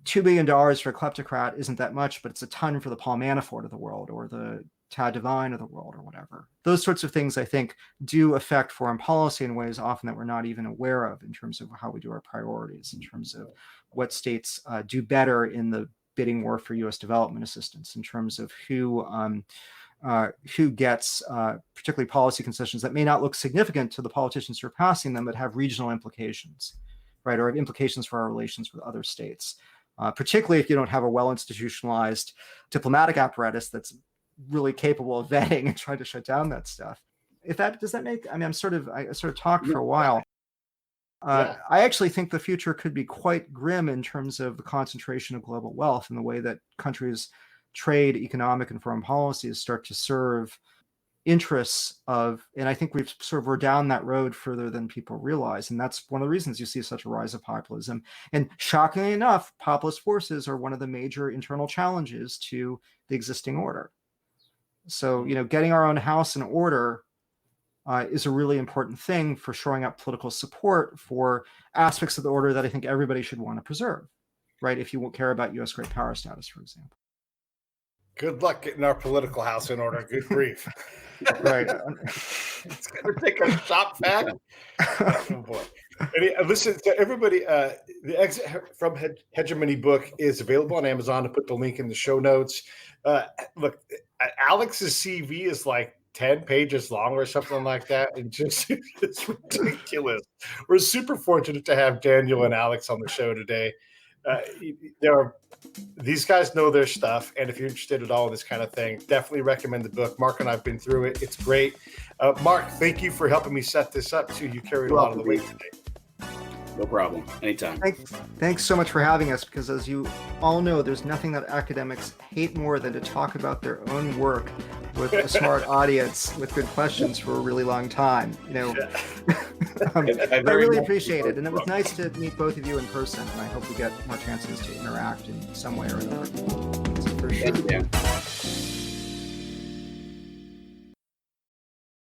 $2 billion for a kleptocrat isn't that much, but it's a ton for the Paul Manafort of the world, or the Tad Devine of the world, or whatever. Those sorts of things, I think, do affect foreign policy in ways often that we're not even aware of, in terms of how we do our priorities, in terms of what states do better in the bidding war for U.S. development assistance, in terms of who gets particularly policy concessions that may not look significant to the politicians who are passing them, but have regional implications, right, or have implications for our relations with other states. Particularly if you don't have a well-institutionalized diplomatic apparatus that's really capable of vetting and trying to shut down that stuff. Does that make? I mean, I sort of talked for a while. I actually think the future could be quite grim in terms of the concentration of global wealth and the way that countries' trade, economic, and foreign policies start to serve interests of, and I think we're down that road further than people realize. And that's one of the reasons you see such a rise of populism. And shockingly enough, populist forces are one of the major internal challenges to the existing order. So, getting our own house in order is a really important thing for shoring up political support for aspects of the order that I think everybody should want to preserve, right? If you won't care about U.S. great power status, for example. Good luck getting our political house in order. Good grief. Right. It's going to take a shop vac. Oh, boy. Listen to everybody. The Exit from Hegemony book is available on Amazon. I put the link in the show notes. Look, Alex's CV is like 10 pages long or something like that. And just it's ridiculous. We're super fortunate to have Daniel and Alex on the show today. These guys know their stuff, and if you're interested at all in this kind of thing, definitely recommend the book. Mark and I've been through it. It's great. Mark, thank you for helping me set this up too. You carried a lot of the weight today. No problem. Anytime. Thanks so much for having us, because as you all know, there's nothing that academics hate more than to talk about their own work with a smart audience with good questions for a really long time. I really appreciate it. And it was nice to meet both of you in person. And I hope we get more chances to interact in some way or another. For sure. Thank you, Dan.